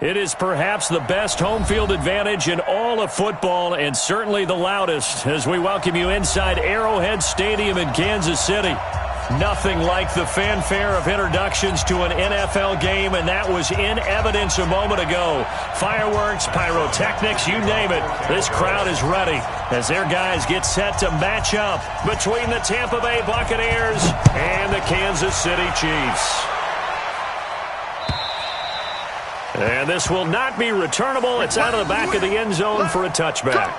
It is perhaps the best home field advantage in all of football and certainly the loudest as we welcome you inside Arrowhead Stadium in Kansas City. Nothing like the fanfare of introductions to an NFL game, and that was in evidence a moment ago. Fireworks, pyrotechnics, you name it. This crowd is ready as their guys get set to match up between the Tampa Bay Buccaneers and the Kansas City Chiefs. And this will not be returnable. It's out of the back of the end zone for a touchback.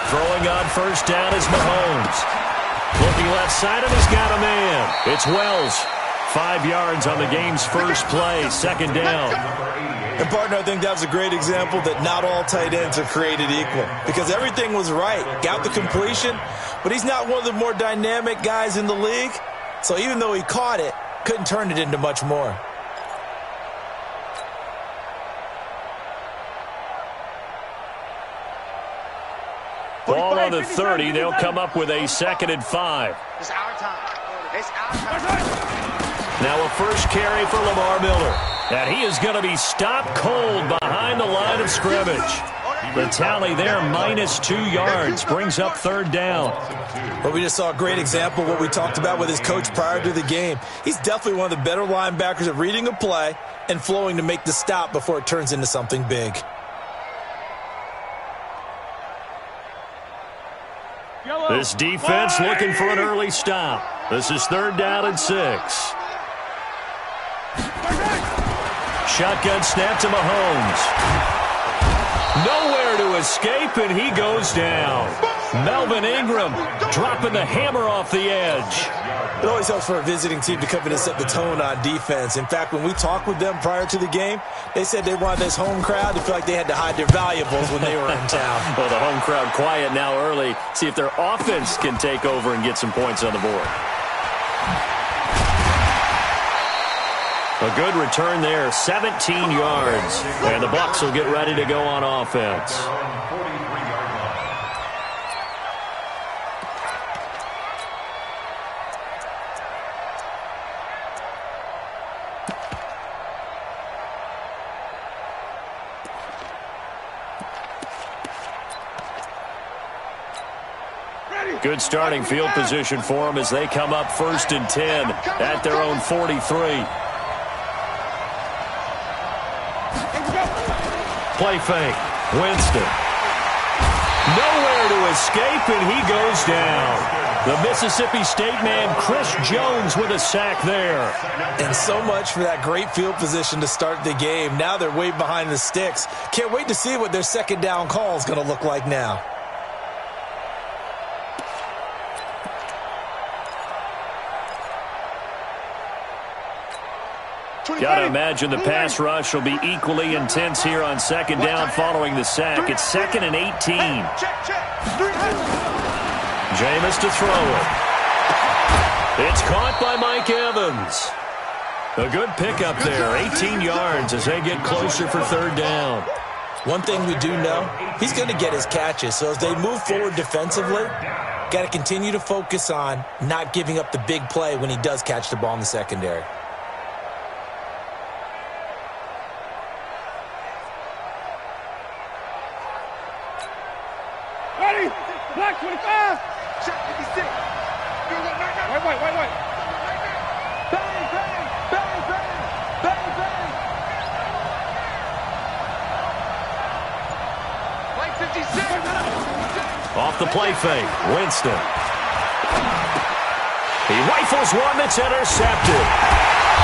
Throwing on first down is Mahomes. Looking left side of, he's got a man. It's Wells. 5 yards on the game's first play, second down. And, partner, I think that was a great example that not all tight ends are created equal because everything was right. Got the completion, but he's not one of the more dynamic guys in the league. So even though he caught it, couldn't turn it into much more. Ball on the 30. They'll come up with a 2nd and 5. It's our time. It's our time. Now a first carry for Lamar Miller. And he is going to be stopped cold behind the line of scrimmage. The tally there, -2 yards, brings up 3rd down. But we just saw a great example of what we talked about with his coach prior to the game. He's definitely one of the better linebackers at reading a play and flowing to make the stop before it turns into something big. This defense looking for an early stop. This is 3rd down and 6. Shotgun snap to Mahomes. Nowhere to escape, and he goes down. Melvin Ingram dropping the hammer off the edge. It always helps for a visiting team to come in and set the tone on defense. In fact, when we talked with them prior to the game, they said they wanted this home crowd to feel like they had to hide their valuables when they were in town. Well, the home crowd quiet now early. See if their offense can take over and get some points on the board. A good return there, 17 yards. And the Bucs will get ready to go on offense. Good starting field position for them as they come up 1st and 10 at their own 43. Play fake. Winston. Nowhere to escape, and he goes down. The Mississippi State man, Chris Jones, with a sack there. And so much for that great field position to start the game. Now they're way behind the sticks. Can't wait to see what their 2nd down call is going to look like now. Got to imagine the pass rush will be equally intense here on 2nd down following the sack. It's 2nd and 18. Jameis to throw it. It's caught by Mike Evans. A good pickup there, 18 yards as they get closer for 3rd down. One thing we do know, he's going to get his catches. So as they move forward defensively, got to continue to focus on not giving up the big play when he does catch the ball in the secondary. Black 25. Check 56. Wait. Bang, bang, bang, bang, bang, bang. White 56. Off the play fake, Winston. He rifles one that's intercepted.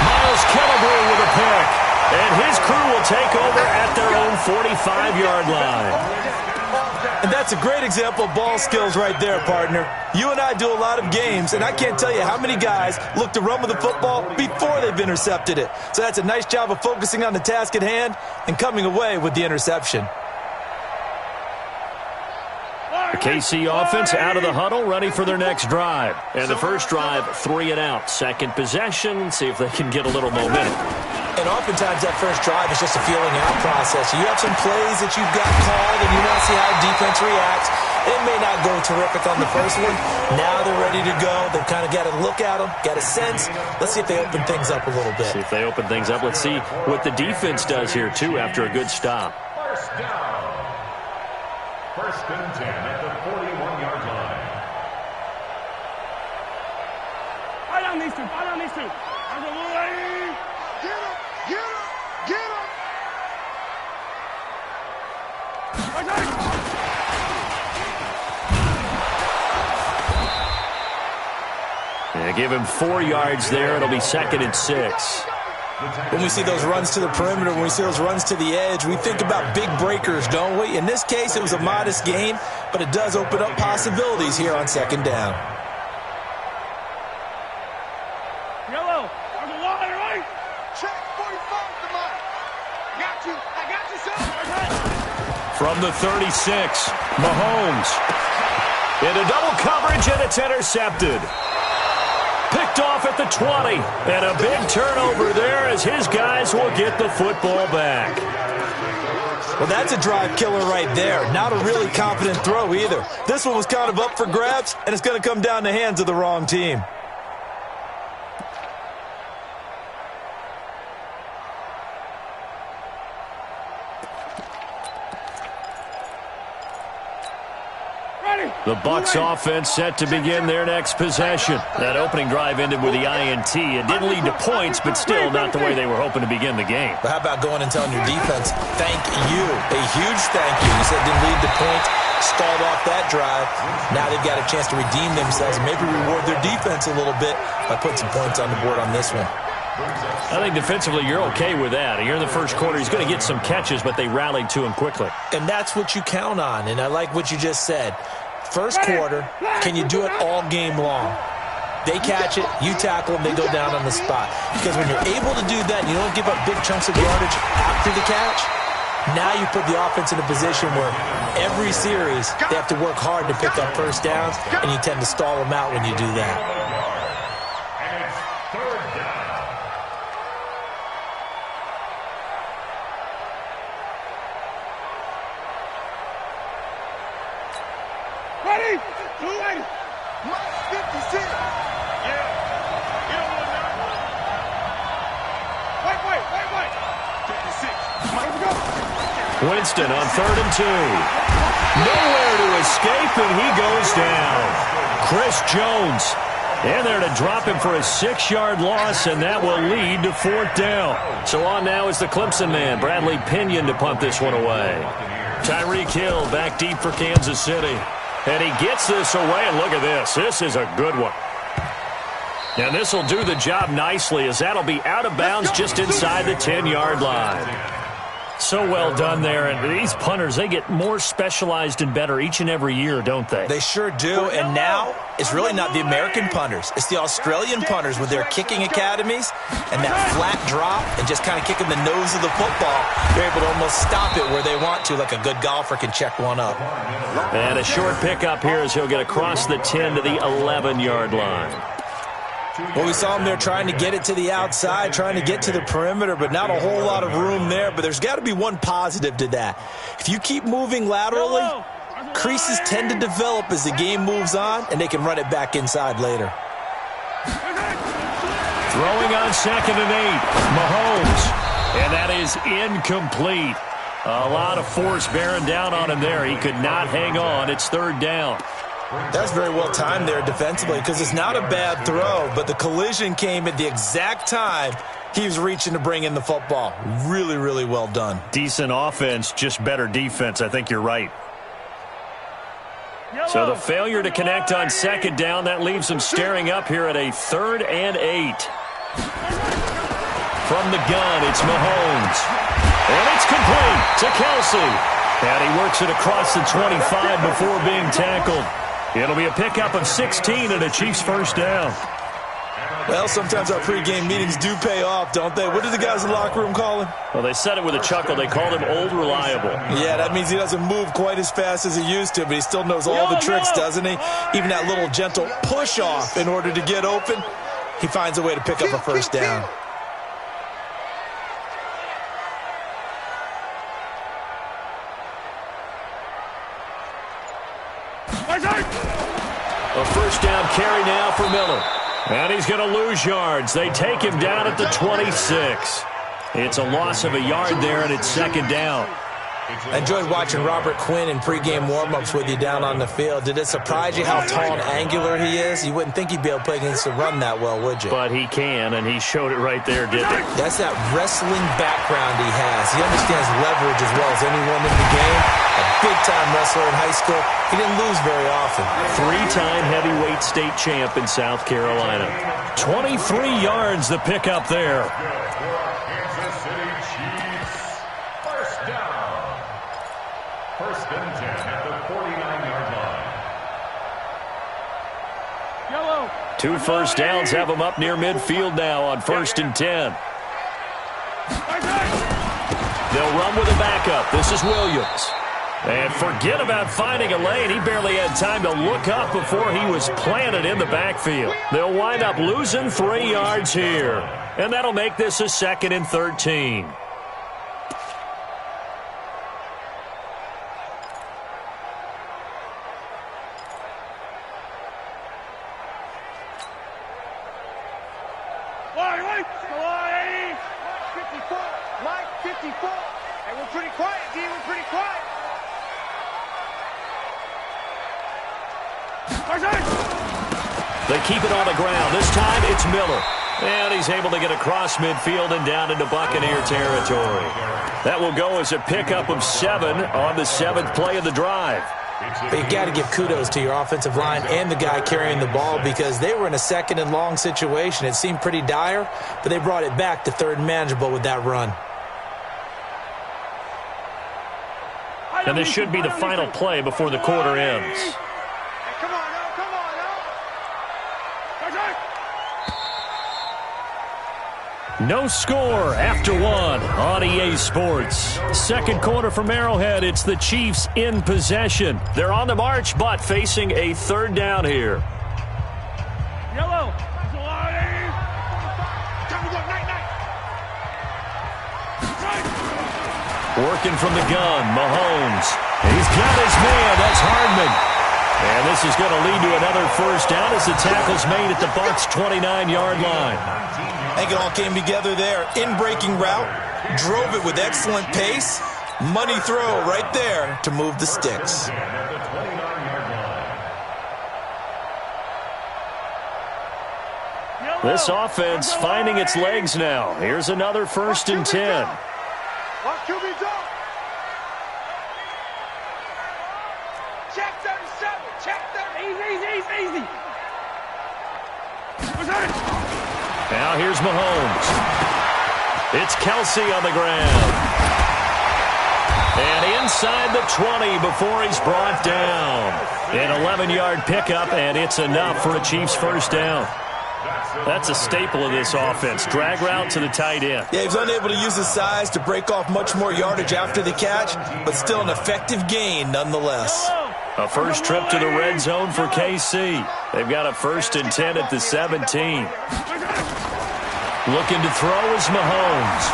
Miles Killebrew with a pick. And his crew will take over at their own 45-yard line. And that's a great example of ball skills right there, partner. You and I do a lot of games, and I can't tell you how many guys look to run with the football before they've intercepted it. So that's a nice job of focusing on the task at hand and coming away with the interception. The KC offense out of the huddle, ready for their next drive. And the first drive, 3 and out. Second possession, see if they can get a little momentum. And oftentimes that first drive is just a feeling out process. You have some plays that you've got called and you want to see how defense reacts. It may not go terrific on the first one. Now they're ready to go. They've kind of got to look at them, got a sense. Let's see if they open things up a little bit. See if they open things up. Let's see what the defense does here, too, after a good stop. First down. First and 10 at the 41-yard line. Fire down these two. Fire down these two. Get him! Get him! Get him! Yeah, give him 4 yards there. It'll be 2nd and 6. When we see those runs to the perimeter, when we see those runs to the edge, we think about big breakers, don't we? In this case, it was a modest gain, but it does open up possibilities here on 2nd down. Yellow. There's a wall there, right? Check 45 to mine. I got you, son. From the 36, Mahomes. Into double coverage, and it's intercepted. Picked off at the 20. And a big turnover there as his guys will get the football back. Well, that's a drive killer right there. Not a really confident throw either. This one was kind of up for grabs, and it's going to come down the hands of the wrong team. The Bucs offense set to begin their next possession. That opening drive ended with the INT. It didn't lead to points, but still not the way they were hoping to begin the game. But how about going and telling your defense, thank you, a huge thank you. You said it didn't lead to points, stalled off that drive. Now they've got a chance to redeem themselves and maybe reward their defense a little bit by putting some points on the board on this one. I think defensively you're okay with that. Here in the first quarter, he's going to get some catches, but they rallied to him quickly. And that's what you count on, and I like what you just said. First quarter, can you do it all game long? They catch it, you tackle them, they go down on the spot. Because when you're able to do that and you don't give up big chunks of yardage after the catch, now you put the offense in a position where every series they have to work hard to pick up first downs, and you tend to stall them out when you do that. Ready? 280. Mike 56. Yeah. You don't want that. Wait. 56. Let's go. Winston on 3rd and 2. Nowhere to escape, and he goes down. Chris Jones in there to drop him for a 6-yard loss, and that will lead to 4th down. So on now is the Clemson man, Bradley Pinion, to punt this one away. Tyreek Hill back deep for Kansas City. And he gets this away, and look at this. This is a good one. And this will do the job nicely, as that'll be out of bounds just inside the 10-yard line. So well done there. And these punters, they get more specialized and better each and every year, don't they? They sure do. And now it's really not the American punters. It's the Australian punters with their kicking academies and that flat drop and just kind of kicking the nose of the football. They're able to almost stop it where they want to, like a good golfer can check one up. And a short pickup here as he'll get across the 10 to the 11-yard line. Well, we saw him there trying to get it to the outside, trying to get to the perimeter, but not a whole lot of room there. But there's got to be one positive to that. If you keep moving laterally, creases tend to develop as the game moves on, and they can run it back inside later. Throwing on 2nd and 8, Mahomes. And that is incomplete. A lot of force bearing down on him there. He could not hang on. It's 3rd down. That's very well timed there defensively because it's not a bad throw, but the collision came at the exact time he was reaching to bring in the football. Really, really well done. Decent offense, just better defense. I think you're right. So the failure to connect on 2nd down, that leaves them staring up here at a 3rd and 8. From the gun, it's Mahomes. And it's complete to Kelsey. And he works it across the 25 before being tackled. It'll be a pickup of 16 and a Chiefs first down. Well, sometimes our pregame meetings do pay off, don't they? What did the guys in the locker room call him? Well, they said it with a chuckle. They called him Old Reliable. Yeah, that means he doesn't move quite as fast as he used to, but he still knows all the tricks, doesn't he? Even that little gentle push-off in order to get open, he finds a way to pick up a first down. A first down carry now for Miller. And he's going to lose yards. They take him down at the 26. It's a loss of a yard there, and it's second down. I enjoyed watching Robert Quinn in pregame warm-ups with you down on the field. Did it surprise you how tall and angular he is? You wouldn't think he'd be able to play against the run that well, would you? But he can, and he showed it right there, didn't he? That's that wrestling background he has. He understands leverage as well as anyone in the game. A big-time wrestler in high school. He didn't lose very often. Three-time heavyweight state champ in South Carolina. 23 yards the pickup there. Kansas City Chiefs. First down. First and 10 at the 49-yard line. Yellow. 2 first downs have them up near midfield now on first and 10. They'll run with a backup. This is Williams. And forget about finding a lane. He barely had time to look up before he was planted in the backfield. They'll wind up losing 3 yards here. And that'll make this a 2nd and 13. Mike 54. Hey, we're pretty quiet, D. We're pretty quiet. They keep it on the ground. This time it's Miller. And he's able to get across midfield and down into Buccaneer territory. That will go as a pickup of 7 on the 7th play of the drive. But you got to give kudos to your offensive line and the guy carrying the ball because they were in a 2nd and long situation. It seemed pretty dire, but they brought it back to 3rd and manageable with that run. And this should be the final play before the quarter ends. Hey, come on now, come on now. No score after 1 on EA Sports. Second quarter from Arrowhead. It's the Chiefs in possession. They're on the march, but facing a 3rd down here. Yellow. Working from the gun, Mahomes. He's got his man. That's Hardman. And this is going to lead to another first down as the tackle's made at the Bucs' 29-yard line. I think it all came together there. In-breaking route, drove it with excellent pace. Money throw right there to move the sticks. This offense finding its legs now. Here's another first and 10. Watch QB drop. Check 37. Check 30. Easy. Now here's Mahomes. It's Kelsey on the ground. And inside the 20 before he's brought down. An 11-yard pickup, and it's enough for a Chiefs first down. That's a staple of this offense. Drag route to the tight end. Yeah, he was unable to use his size to break off much more yardage after the catch, but still an effective gain nonetheless. A first trip to the red zone for KC. They've got a first and 10 at the 17. Looking to throw is Mahomes.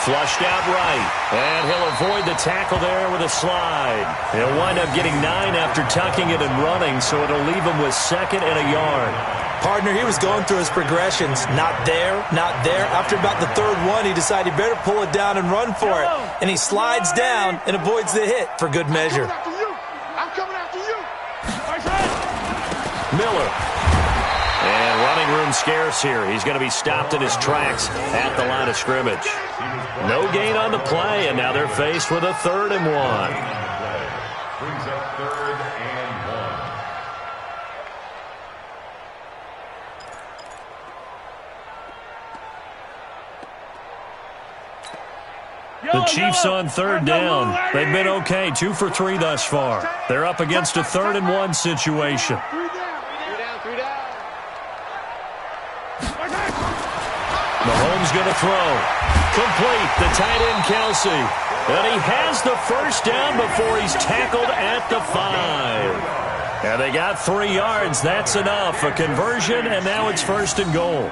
Flushed out right. And he'll avoid the tackle there with a slide. He'll wind up getting 9 after tucking it and running, so it'll leave him with 2nd and a yard. Partner, he was going through his progressions. Not there, not there. After about the 3rd one, he decided he better pull it down and run for it. And he slides down and avoids the hit for good measure. I'm coming after you. Miller. And running room scarce here. He's going to be stopped in his tracks at the line of scrimmage. No gain on the play, and now they're faced with a 3rd and 1. Brings up 3rd and 1. The Chiefs on 3rd down. They've been okay, 2 for 3 thus far. They're up against a 3rd and 1 situation. 3 down. Mahomes going to throw. Complete. The tight end, Kelsey. And he has the first down before he's tackled at the 5. And they got 3 yards. That's enough. A conversion, and now it's first and goal.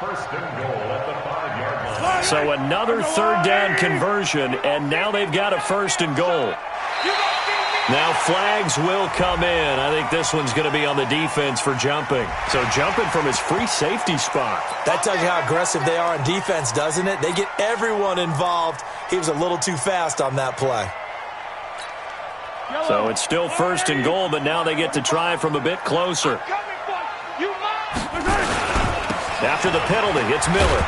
First and goal at the 5-yard line. So another third down conversion, and now they've got a first and goal. Now flags will come in. I think this one's going to be on the defense for jumping. So jumping from his free safety spot. That tells you how aggressive they are on defense, doesn't it? They get everyone involved. He was a little too fast on that play. So it's still first and goal, but now they get to try from a bit closer. After the penalty, it's Miller.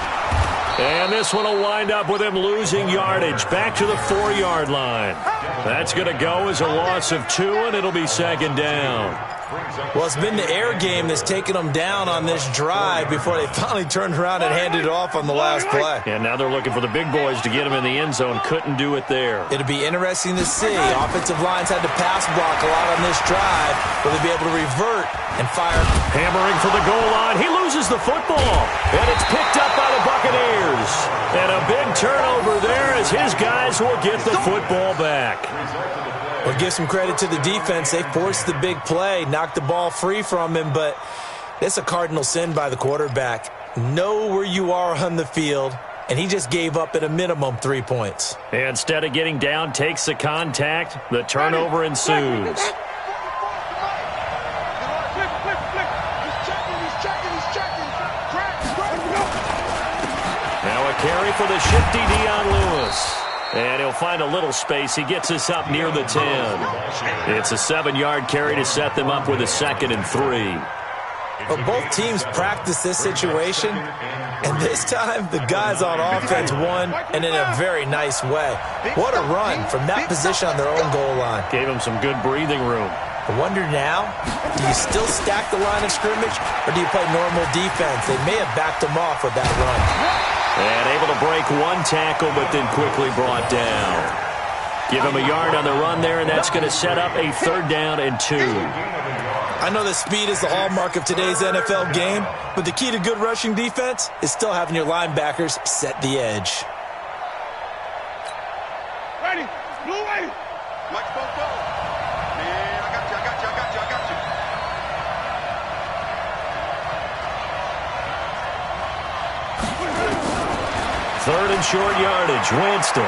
And this one will wind up with him losing yardage back to the 4-yard line. That's going to go as a loss of 2, and it'll be second down. Well, it's been the air game that's taken them down on this drive before they finally turned around and handed it off on the last play. And now they're looking for the big boys to get him in the end zone. Couldn't do it there. It'll be interesting to see. Offensive lines had to pass block a lot on this drive. Will they be able to revert and fire? Hammering for the goal line. He loses the football. And it's picked up by the Buccaneers. And a big turnover there as his guys will get the football back. Well, give some credit to the defense. They forced the big play, knocked the ball free from him, but it's a cardinal sin by the quarterback. Know where you are on the field, and he just gave up at a minimum 3 points. Instead of getting down, takes the contact. The turnover ensues. Now a carry for the shifty Dion Lewis. And he'll find a little space. He gets us up near the 10. It's a 7-yard carry to set them up with a 2nd and 3. But both teams practice this situation, and this time the guys on offense won, and in a very nice way. What a run from that position on their own goal line. Gave them some good breathing room. I wonder now, do you still stack the line of scrimmage, or do you play normal defense? They may have backed them off with that run. And able to break 1 tackle, but then quickly brought down. Give him a yard on the run there, and that's going to set up a 3rd down and 2. I know that speed is the hallmark of today's NFL game, but the key to good rushing defense is still having your linebackers set the edge. Ready, blue ready. Watch both go. Man, I got you. 3rd and short yardage, Winston.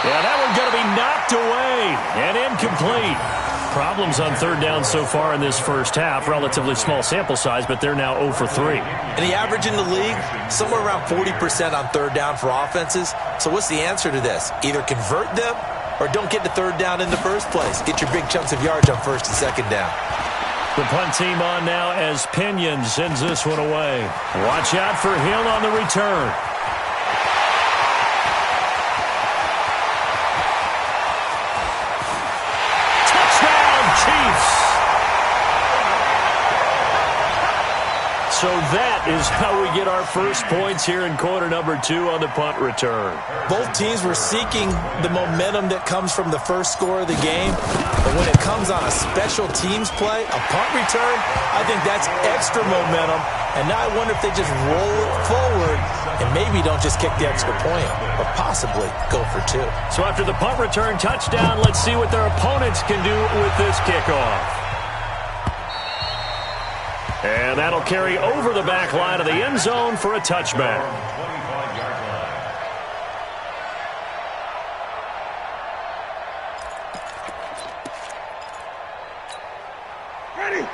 Yeah, that one's going to be knocked away and incomplete. Problems on 3rd down so far in this first half. Relatively small sample size, but they're now 0 for 3. And the average in the league, somewhere around 40% on 3rd down for offenses. So what's the answer to this? Either convert them or don't get to 3rd down in the first place. Get your big chunks of yards on 1st and 2nd down. The punt team on now as Pinion sends this one away. Watch out for Hill on the return. Touchdown, Chiefs! So that is how we get our first points here in quarter number 2 on the punt return. Both teams were seeking the momentum that comes from the first score of the game. But when it comes on a special teams play, a punt return, I think that's extra momentum. And now I wonder if they just roll it forward and maybe don't just kick the extra point, but possibly go for 2. So after the punt return touchdown, let's see what their opponents can do with this kickoff. And that'll carry over the back line of the end zone for a touchback.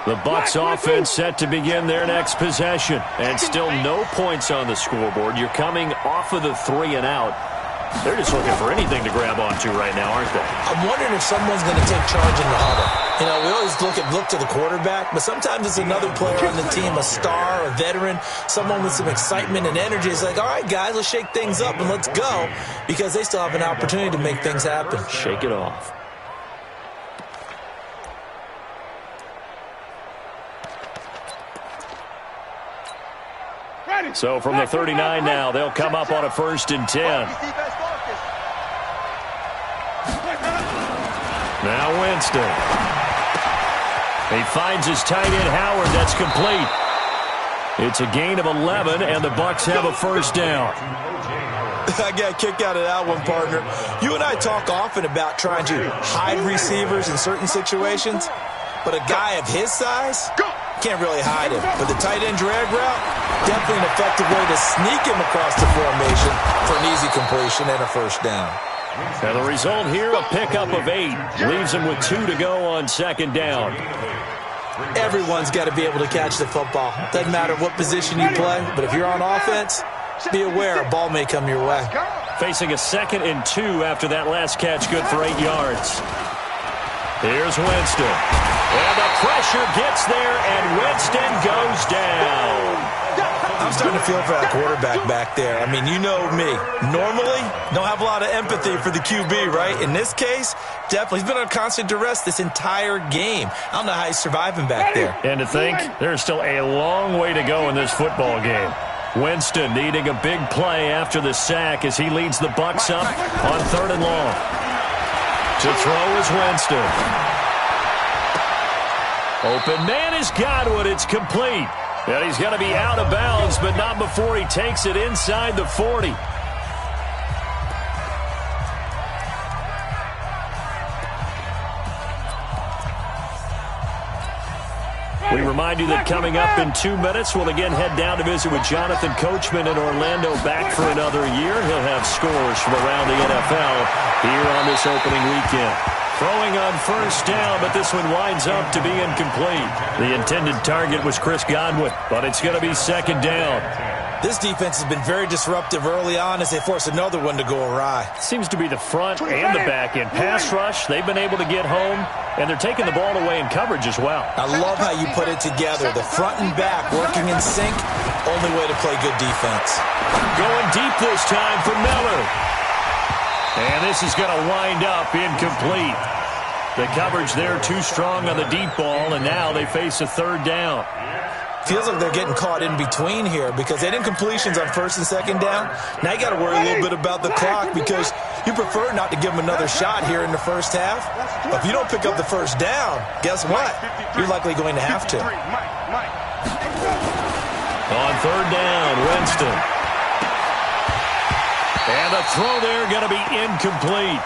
The Bucs offense set to begin their next possession. And still no points on the scoreboard. You're coming off of the 3 and out. They're just looking for anything to grab onto right now, aren't they? I'm wondering if someone's going to take charge in the huddle. You know, we always look to the quarterback, but sometimes it's another player on the team, a star, a veteran, someone with some excitement and energy. It's like, all right, guys, let's shake things up and let's go, because they still have an opportunity to make things happen. Shake it off. So from the 39 now, they'll come up on a 1st and 10. Now Winston. He finds his tight end, Howard. That's complete. It's a gain of 11, and the Bucs have a first down. I got a kick out of that one, partner. You and I talk often about trying to hide receivers in certain situations, but a guy of his size can't really hide him. But the tight end drag route, definitely an effective way to sneak him across the formation for an easy completion and a first down. And the result here, a pickup of 8. Leaves him with 2 to go on second down. Everyone's got to be able to catch the football. Doesn't matter what position you play, but if you're on offense, be aware a ball may come your way. Facing a 2nd and 2 after that last catch, good for 8 yards. Here's Winston. And the pressure gets there, and Winston goes down. I'm starting to feel for that quarterback back there. I mean, you know me. Normally, don't have a lot of empathy for the QB, right? In this case, definitely. He's been under constant duress this entire game. I don't know how he's surviving back there. And to think, there's still a long way to go in this football game. Winston needing a big play after the sack as he leads the Bucs up on 3rd and long. To throw is Winston. Open man is Godwin. It's complete. And he's going to be out of bounds, but not before he takes it inside the 40. We remind you that coming up in 2 minutes, we'll again head down to visit with Jonathan Coachman in Orlando, back for another year. He'll have scores from around the NFL here on this opening weekend. Throwing on first down, but this one winds up to be incomplete. The intended target was Chris Godwin, but it's going to be second down. This defense has been very disruptive early on as they force another one to go awry. Seems to be the front and the back end. Pass rush, they've been able to get home, and they're taking the ball away in coverage as well. I love how you put it together. The front and back working in sync, only way to play good defense. Going deep this time for Miller. And this is going to wind up incomplete. The coverage there too strong on the deep ball, and now they face a 3rd down. Feels like they're getting caught in between here because they did completions on 1st and 2nd down. Now you got to worry a little bit about the clock because you prefer not to give them another shot here in the first half. But if you don't pick up the first down, guess what? You're likely going to have to. On 3rd down, Winston. And the throw there going to be incomplete.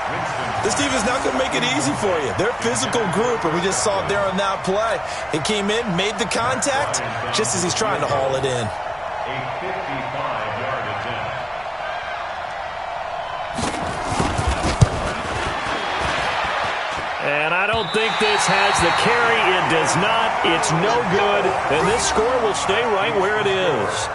This defense not going to make it easy for you. They're a physical group, and we just saw it there on that play. It came in, made the contact, just as he's trying to haul it in. A 55-yard attempt. And I don't think this has the carry. It does not. It's no good. And this score will stay right where it is.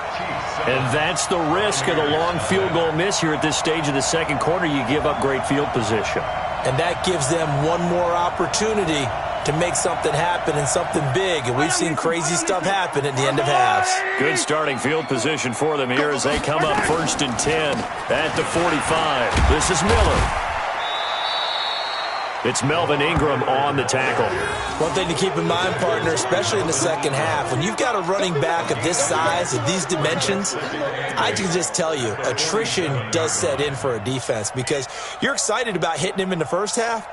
And that's the risk of the long field goal miss here at this stage of the second quarter. You give up great field position. And that gives them one more opportunity to make something happen and something big. And we've seen crazy stuff happen at the end of halves. Good starting field position for them here as they come up 1st and 10 at the 45. This is Miller. It's Melvin Ingram on the tackle. One thing to keep in mind, partner, especially in the second half, when you've got a running back of this size, of these dimensions, I can just tell you, attrition does set in for a defense because you're excited about hitting him in the first half,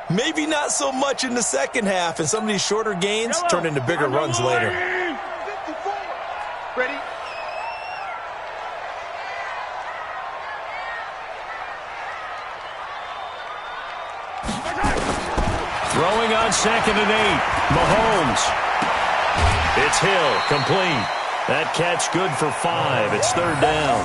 maybe not so much in the second half, and some of these shorter gains turn into bigger runs later. 54. Ready? Throwing on 2nd and 8. Mahomes. It's Hill, complete. That catch good for 5. It's 3rd down.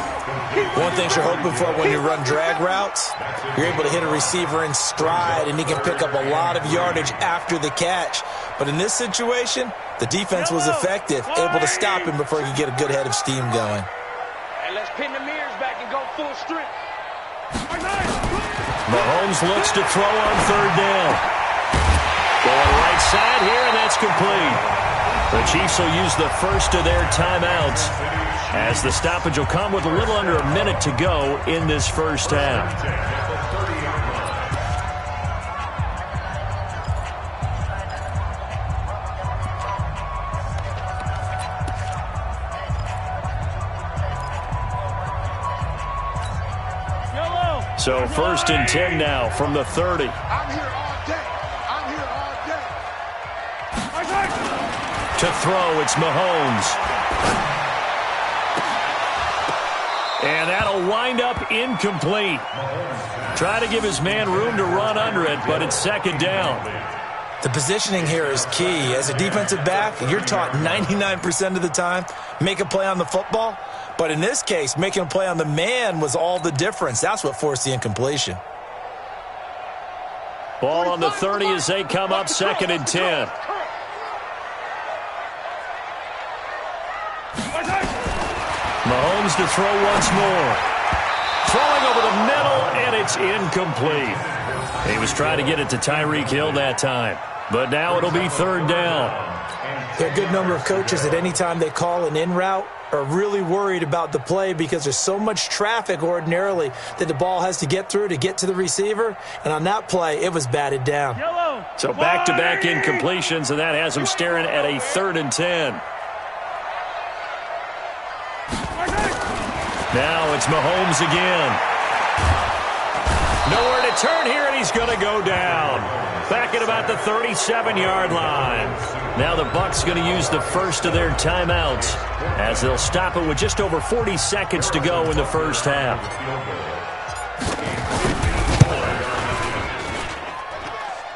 One thing you're hoping for when you run drag routes, you're able to hit a receiver in stride, and he can pick up a lot of yardage after the catch. But in this situation, the defense was effective, able to stop him before he could get a good head of steam going. And let's pin the mirrors back and go full strength. Mahomes looks to throw on 3rd down. Going right side here, and that's complete. The Chiefs will use the first of their timeouts as the stoppage will come with a little under a minute to go in this first half. So 1st and 10 now from the 30. I'm here all day. I'm here all day. To throw, it's Mahomes. And that'll wind up incomplete. Try to give his man room to run under it, but it's second down. The positioning here is key. As a defensive back, you're taught 99% of the time, make a play on the football. But in this case, making a play on the man was all the difference. That's what forced the incompletion. Ball on the 30 as they come up, second and 10. Mahomes to throw once more. Throwing over the middle, and it's incomplete. He was trying to get it to Tyreek Hill that time. But now it'll be third down. There are a good number of coaches that any time they call an in route are really worried about the play because there's so much traffic ordinarily that the ball has to get through to get to the receiver. And on that play, it was batted down. So back-to-back incompletions, and that has him staring at a third and 10. Now it's Mahomes again. Nowhere to turn here, and he's going to go down. Back at about the 37-yard line. Now the Bucs going to use the first of their timeouts as they'll stop it with just over 40 seconds to go in the first half.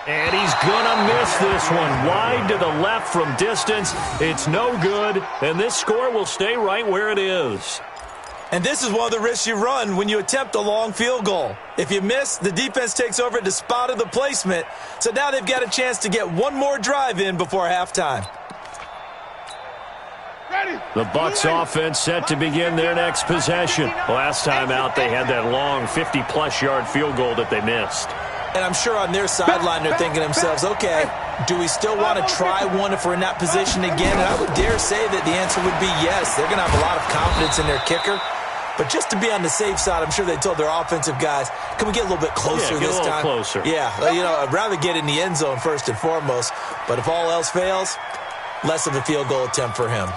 And he's going to miss this one. Wide to the left from distance. It's no good, and this score will stay right where it is. And this is one of the risks you run when you attempt a long field goal. If you miss, the defense takes over at the spot of the placement. So now they've got a chance to get one more drive in before halftime. The Bucs offense set to begin their next possession. Last time out, they had that long 50-plus yard field goal that they missed. And I'm sure on their sideline they're thinking to themselves, okay, do we still want to try one if we're in that position again? And I would dare say that the answer would be yes. They're going to have a lot of confidence in their kicker. But just to be on the safe side, I'm sure they told their offensive guys, can we get a little bit closer this time? Closer. Yeah, I'd rather get in the end zone first and foremost. But if all else fails, less of a field goal attempt for him.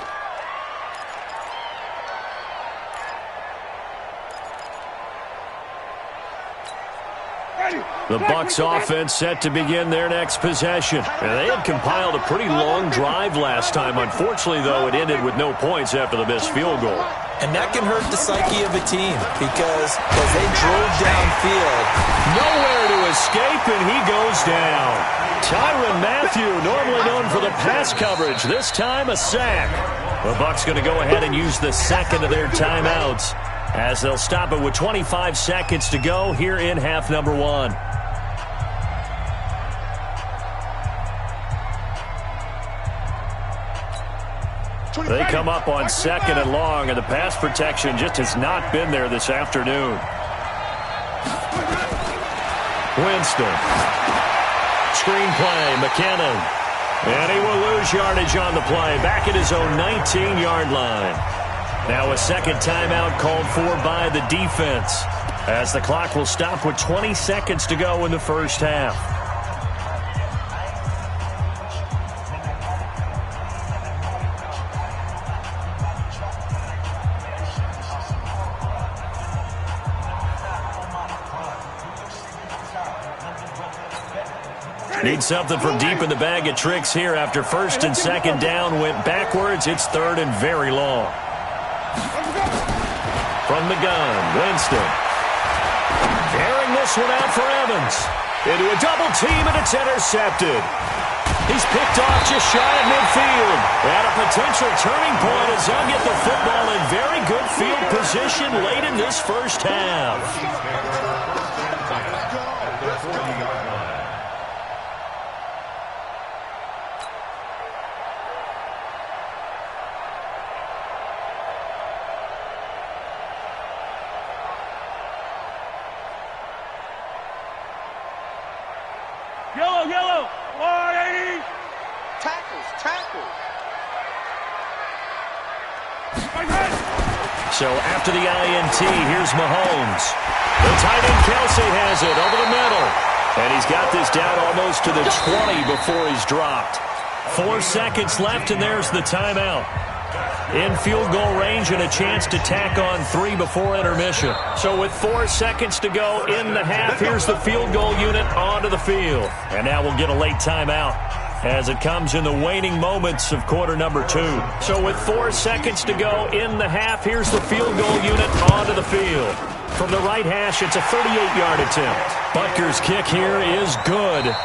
The Bucs offense set to begin their next possession. And they had compiled a pretty long drive last time. Unfortunately, though, it ended with no points after the missed field goal. And that can hurt the psyche of a team because as they drove downfield, nowhere to escape, and he goes down. Tyrann Mathieu, normally known for the pass coverage, this time a sack. The Bucs going to go ahead and use the second of their timeouts as they'll stop it with 25 seconds to go here in half number one. They come up on second and long, and the pass protection just has not been there this afternoon. Winston. Screen play, McKinnon. And he will lose yardage on the play, back at his own 19-yard line. Now a second timeout called for by the defense, as the clock will stop with 20 seconds to go in the first half. Need something from deep in the bag of tricks here after first and second down went backwards. It's third and very long. From the gun, Winston. Carrying this one out for Evans. Into a double team, and it's intercepted. He's picked off just shy of midfield. At a potential turning point as they'll get the football in very good field position late in this first half. Yellow, 180. Tackles. So after the INT, here's Mahomes. The tight end Kelsey has it over the middle. And he's got this down almost to the 20 before he's dropped. 4 seconds left, and there's the timeout. In field goal range and a chance to tack on 3 before intermission. So with 4 seconds to go in the half, here's the field goal unit onto the field. And now we'll get a late timeout. as it comes in the waning moments of quarter number 2. So with 4 seconds to go in the half, here's the field goal unit onto the field. From the right hash, it's a 38-yard attempt. Butker's kick here is good.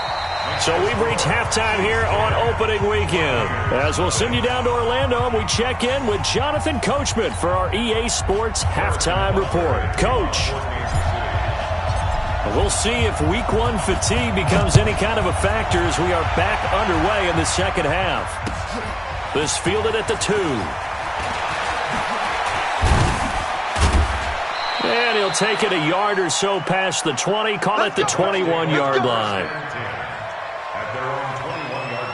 So we've reached halftime here on opening weekend. As we'll send you down to Orlando, and we check in with Jonathan Coachman for our EA Sports Halftime Report. Coach, we'll see if week 1 fatigue becomes any kind of a factor as we are back underway in the second half. This fielded at the 2. And he'll take it a yard or so past the 20, call it the 21-yard line. At their own 21-yard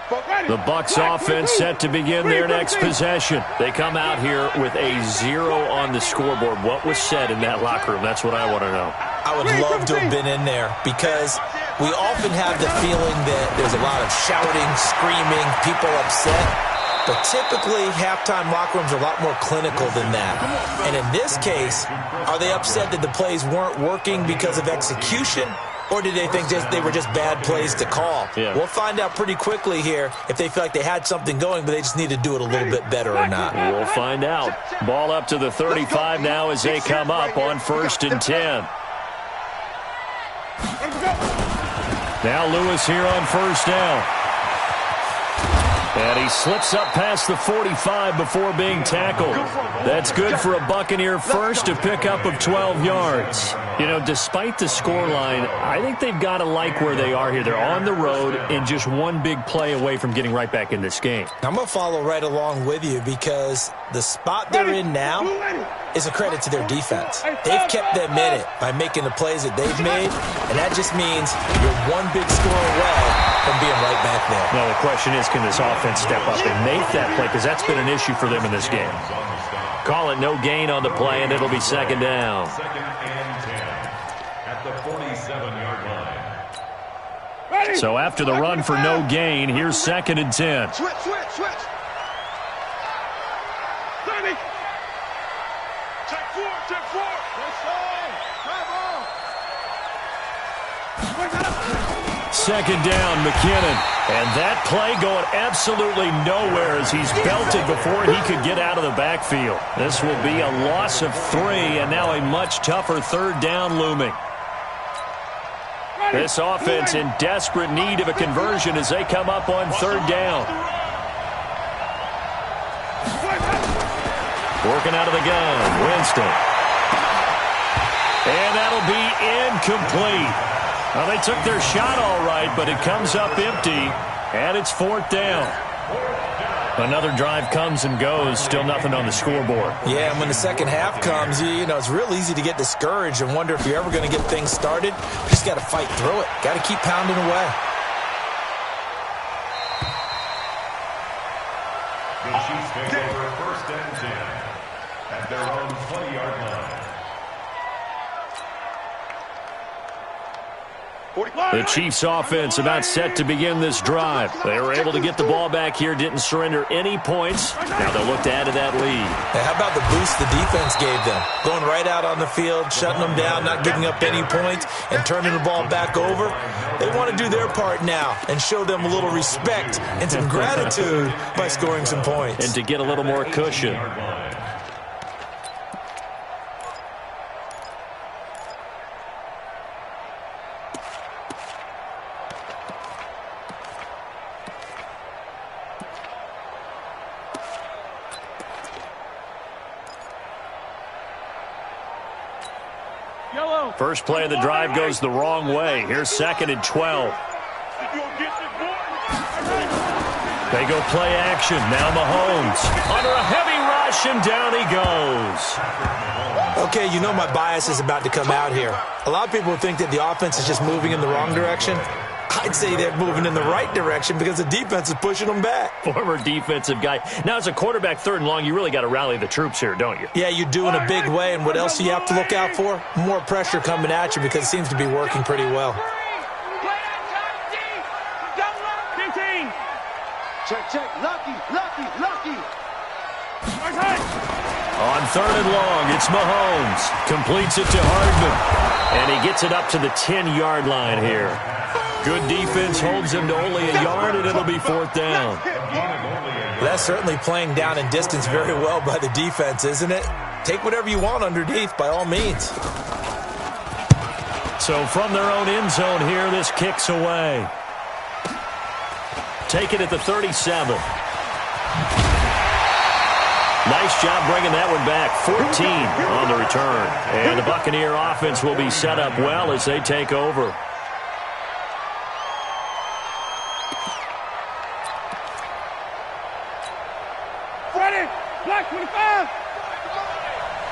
line. The Bucs offense set to begin their next possession. They come out here with a 0 on the scoreboard. What was said in that locker room? That's what I want to know. I would love to have been in there because we often have the feeling that there's a lot of shouting, screaming, people upset. But typically, halftime locker rooms are a lot more clinical than that. And in this case, are they upset that the plays weren't working because of execution? Or did they think they were just bad plays to call? Yeah. We'll find out pretty quickly here if they feel like they had something going, but they just need to do it a little bit better or not. We'll find out. Ball up to the 35 now as they come up on 1st and 10. Now Lewis here on 1st down. And he slips up past the 45 before being tackled. That's good for a Buccaneer first, to pick up of 12 yards. You know, despite the scoreline, I think they've got to like where they are here. They're on the road and just one big play away from getting right back in this game. I'm going to follow right along with you because the spot they're in now is a credit to their defense. They've kept them in it by making the plays that they've made, and that just means you're one big score away from being right back there. Now the question is, can this offense step up and make that play? Because that's been an issue for them in this game. Call it no gain on the play, and it'll be 2nd down. 2nd and 10 at the 47-yard line. So after the run for no gain, here's 2nd and 10. Switch. Check 4. That's all. Come on. 2nd down, McKinnon. And that play going absolutely nowhere as he's belted before he could get out of the backfield. This will be a loss of 3, and now a much tougher 3rd down looming. This offense in desperate need of a conversion as they come up on 3rd down. Working out of the gun, Winston. And that'll be incomplete. Well, they took their shot all right, but it comes up empty, and it's 4th down. Another drive comes and goes, still nothing on the scoreboard. Yeah, and when the second half comes, you know, it's real easy to get discouraged and wonder if you're ever going to get things started. You just got to fight through it. Got to keep pounding away. The Chiefs take over 1st and 10 at their own 20-yard line. The Chiefs offense about set to begin this drive. They were able to get the ball back here, didn't surrender any points. Now they'll look to add to that lead. Hey, how about the boost the defense gave them? Going right out on the field, shutting them down, not giving up any points, and turning the ball back over. They want to do their part now and show them a little respect and some gratitude by scoring some points. And to get a little more cushion. First play of the drive goes the wrong way. Here's 2nd and 12. They go play action. Now Mahomes under a heavy rush, and down he goes. Okay, you know my bias is about to come out here. A lot of people think that the offense is just moving in the wrong direction. I'd say they're moving in the right direction because the defense is pushing them back. Former defensive guy. Now, as a quarterback, 3rd and long, you really got to rally the troops here, don't you? Yeah, you do in a big way. And what else do you have to look out for? More pressure coming at you because it seems to be working pretty well. Check. Lucky. On 3rd and long, it's Mahomes. Completes it to Hardman. And he gets it up to the 10-yard line here. Good defense holds him to only a yard, and it'll be 4th down. That's certainly playing down in distance very well by the defense, isn't it? Take whatever you want underneath, by all means. So from their own end zone here, this kicks away. Take it at the 37. Nice job bringing that one back. 14 on the return. And the Buccaneer offense will be set up well as they take over. Ready? Black 25.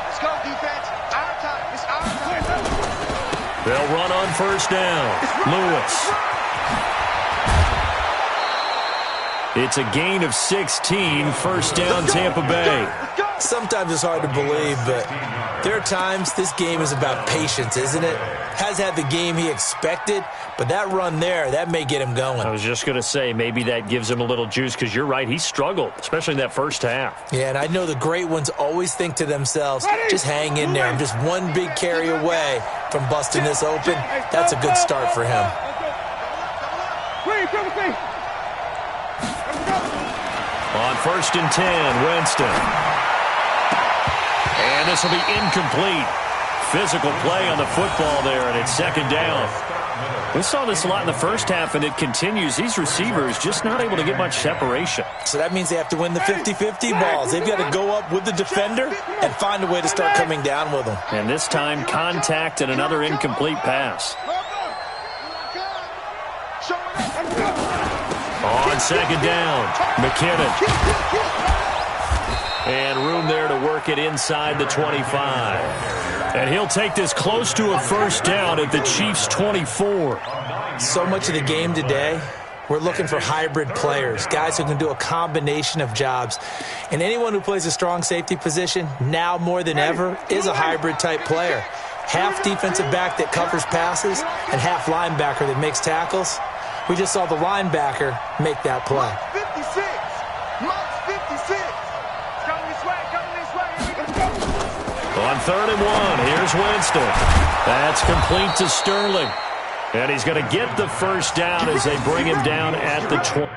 Let's go, defense. Our time. It's our time. They'll run on 1st down. Lewis. It's a gain of 16. 1st down, Tampa Bay. Sometimes it's hard to believe, but there are times this game is about patience, isn't it? Has had the game he expected, but that run there, that may get him going. I was just going to say, maybe that gives him a little juice, because you're right, he struggled, especially in that first half. Yeah, and I know the great ones always think to themselves, just hang in there. I'm just one big carry away from busting this open. That's a good start for him. On 1st and 10, Winston. And this will be incomplete. Physical play on the football there, and it's 2nd down. We saw this a lot in the first half, and it continues. These receivers just not able to get much separation. So that means they have to win the 50-50 balls. They've got to go up with the defender and find a way to start coming down with them. And this time, contact and another incomplete pass. On 2nd down, McKinnon. And room there to work it inside the 25. And he'll take this close to a 1st down at the Chiefs' 24. So much of the game today, we're looking for hybrid players, guys who can do a combination of jobs. And anyone who plays a strong safety position, now more than ever, is a hybrid-type player. Half defensive back that covers passes and half linebacker that makes tackles. We just saw the linebacker make that play. 56. Mark's 56. Coming this way. Coming this way. On 3rd and 1, here's Winston. That's complete to Sterling. And he's going to get the 1st down as they bring him down at the 20.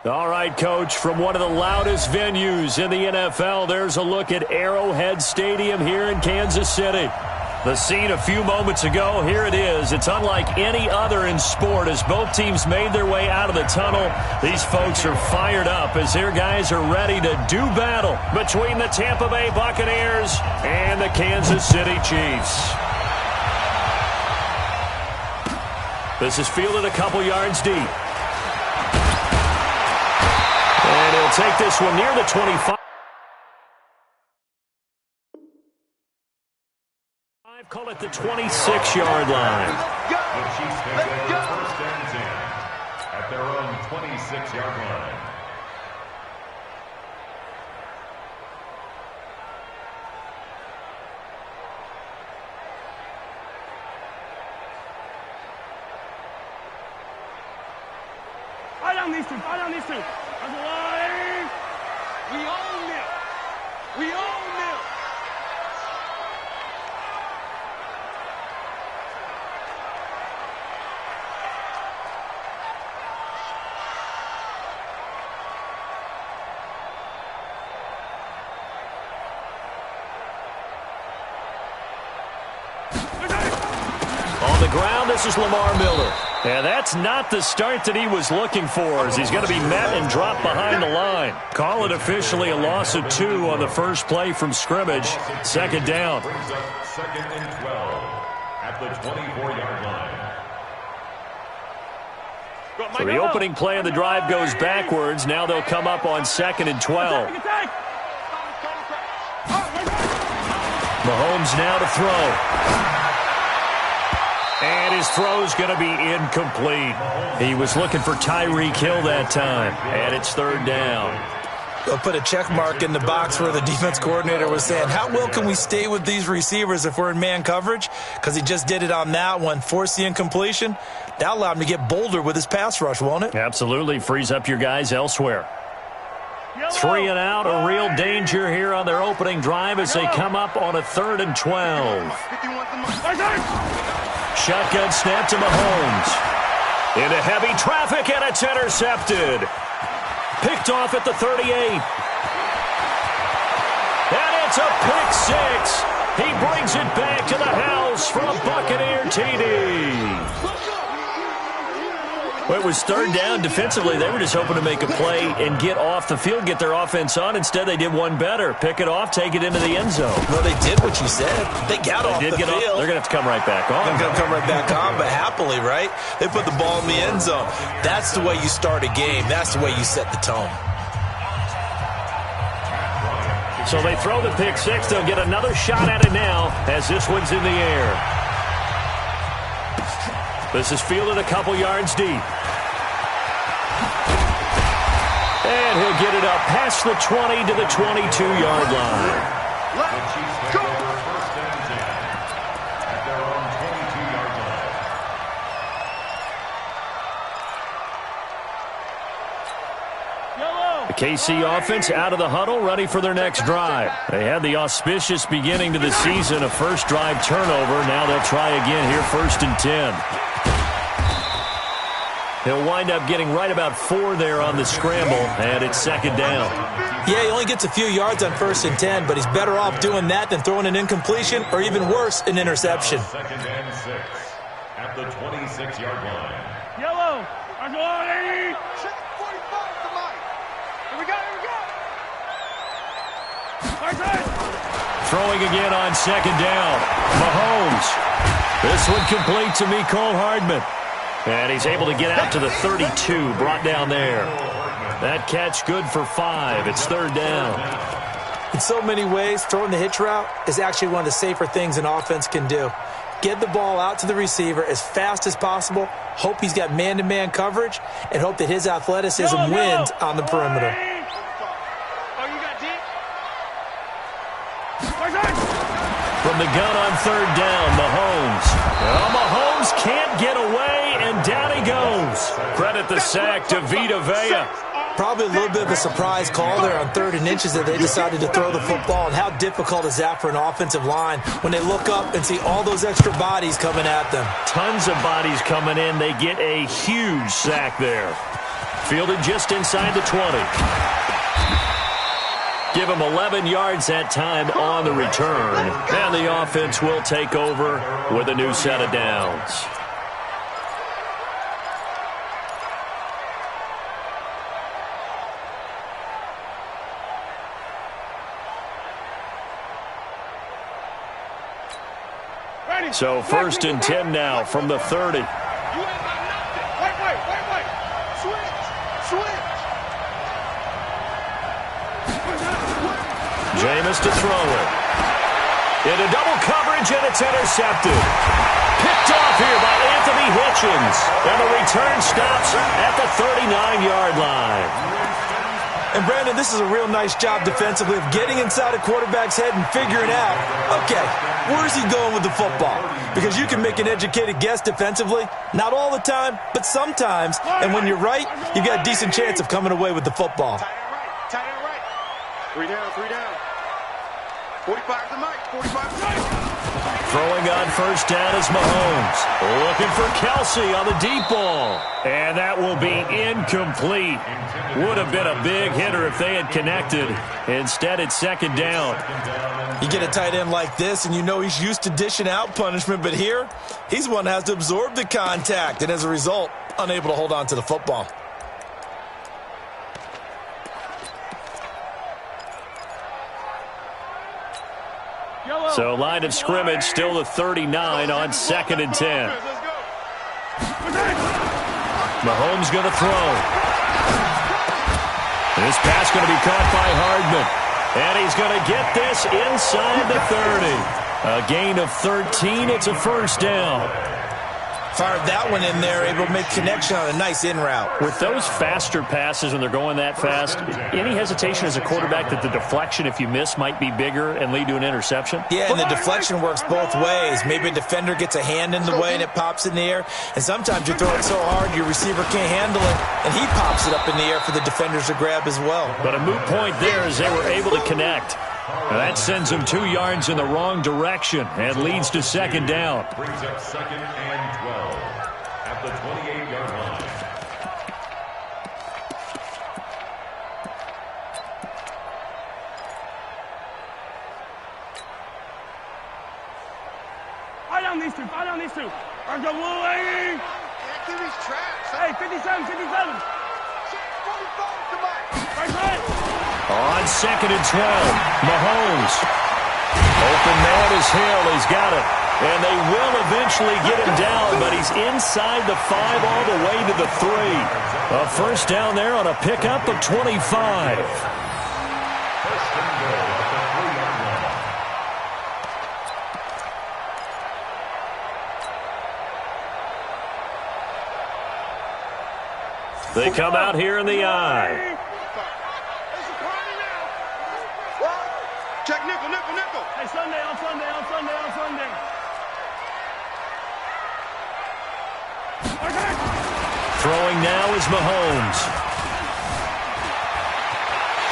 All right, Coach, from one of the loudest venues in the NFL, there's a look at Arrowhead Stadium here in Kansas City. The scene a few moments ago, here it is. It's unlike any other in sport as both teams made their way out of the tunnel. These folks are fired up as their guys are ready to do battle between the Tampa Bay Buccaneers and the Kansas City Chiefs. This is fielded a couple yards deep. And he'll take this one near the 25. Call it the 26-yard line. The Chiefs take over first and 10 at their own 26-yard line. Fire down these two. Fire down these two. That's a line. We own it. We own it. On the ground, this is Lamar Miller. And that's not the start that he was looking for as he's going to be met and dropped behind the line. Call it officially a loss of 2 on the first play from scrimmage. Second down. Brings up second and 12 at the 24-yard line. So the opening play of the drive goes backwards. Now they'll come up on second and 12. Mahomes now to throw. And his throw's going to be incomplete. He was looking for Tyreek Hill that time. And it's third down. They'll put a check mark in the box where the defense coordinator was saying, how well can we stay with these receivers if we're in man coverage? Because he just did it on that one, forced the incompletion. That allowed him to get bolder with his pass rush, won't it? Absolutely. Frees up your guys elsewhere. 3 and out, a real danger here on their opening drive as they come up on a 3rd and 12. Shotgun snap to Mahomes. Into heavy traffic, and it's intercepted. Picked off at the 38. And it's a pick 6. He brings it back to the house for a Buccaneer TD. Well, it was third down. Defensively, they were just hoping to make a play and get off the field, get their offense on. Instead, they did one better. Pick it off, take it into the end zone. Well, they did what you said. They got off the field. They're going to have to come right back on. They're going to come right back on, but happily, right? They put the ball in the end zone. That's the way you start a game. That's the way you set the tone. So they throw the pick 6. They'll get another shot at it now as this one's in the air. This is fielded a couple yards deep. And he'll get it up past the 20 to the 22-yard line. The Chiefs take over first and 10 at their own 22-yard line. The KC offense out of the huddle, ready for their next drive. They had the auspicious beginning to the season, a first drive turnover. Now they'll try again here, 1st and 10. He'll wind up getting right about 4 there on the scramble, and it's 2nd down. Yeah, he only gets a few yards on 1st and 10, but he's better off doing that than throwing an incompletion or even worse, an interception. 2nd and 6 at the 26-yard line. Yellow. Argolani. Check 45 to Mike. Here we go, here we go. Throwing again on 2nd down. Mahomes. This one complete to Mecole Hardman. And he's able to get out to the 32, brought down there. That catch good for 5. It's 3rd down. In so many ways, throwing the hitch route is actually one of the safer things an offense can do. Get the ball out to the receiver as fast as possible, hope he's got man-to-man coverage, and hope that his athleticism wins on the perimeter. From the gun on 3rd down, Mahomes. Well, Mahomes can't get away, and down he goes. Credit the sack to Vita Vea. Probably a little bit of a surprise call there on 3rd and inches that they decided to throw the football. And how difficult is that for an offensive line when they look up and see all those extra bodies coming at them? Tons of bodies coming in. They get a huge sack there. Fielded just inside the 20. Give him 11 yards that time on the return. And the offense will take over with a new set of downs. So 1st and 10 now from the 30. You ain't got nothing. Wait. Switch. Jameis to throw it. Into double coverage, and it's intercepted. Picked off here by Anthony Hitchens. And the return stops at the 39-yard line. And, Brandon, this is a real nice job defensively of getting inside a quarterback's head and figuring out, okay, where's he going with the football? Because you can make an educated guess defensively, not all the time, but sometimes. And when you're right, you got a decent chance of coming away with the football. Tight end right. 3 down. 45 to Mike. 45 to Mike. Throwing on 1st down is Mahomes. Looking for Kelsey on the deep ball. And that will be incomplete. Would have been a big hitter if they had connected. Instead, it's 2nd down. You get a tight end like this, and you know he's used to dishing out punishment, but here, he's the one that has to absorb the contact, and as a result, unable to hold on to the football. So line of scrimmage still the 39 on 2nd and 10. Mahomes going to throw. This pass going to be caught by Hardman. And he's going to get this inside the 30. A gain of 13. It's a 1st down. Fired that one in there, able to make connection on a nice in route. With those faster passes when they're going that fast, any hesitation as a quarterback that the deflection, if you miss, might be bigger and lead to an interception? Yeah, and the deflection works both ways. Maybe a defender gets a hand in the way and it pops in the air. And sometimes you throw it so hard your receiver can't handle it, and he pops it up in the air for the defenders to grab as well. But a moot point there as they were able to connect. Now that sends them 2 yards in the wrong direction and leads to 2nd down. Brings up 2nd and 12 at the 28-yard line. Fire down these two. Let's go, Wooly. Can't give these traps. Hey, 57. 45 to Mike. Right. On 2nd and 12, Mahomes. Open man is Hill. He's got it. And they will eventually get him down, but he's inside the 5 all the way to the 3. A 1st down there on a pickup of 25. 1st and goal at the 3-yard line. They come out here in the eye. Check nickel. Hey, Sunday. Throwing now is Mahomes.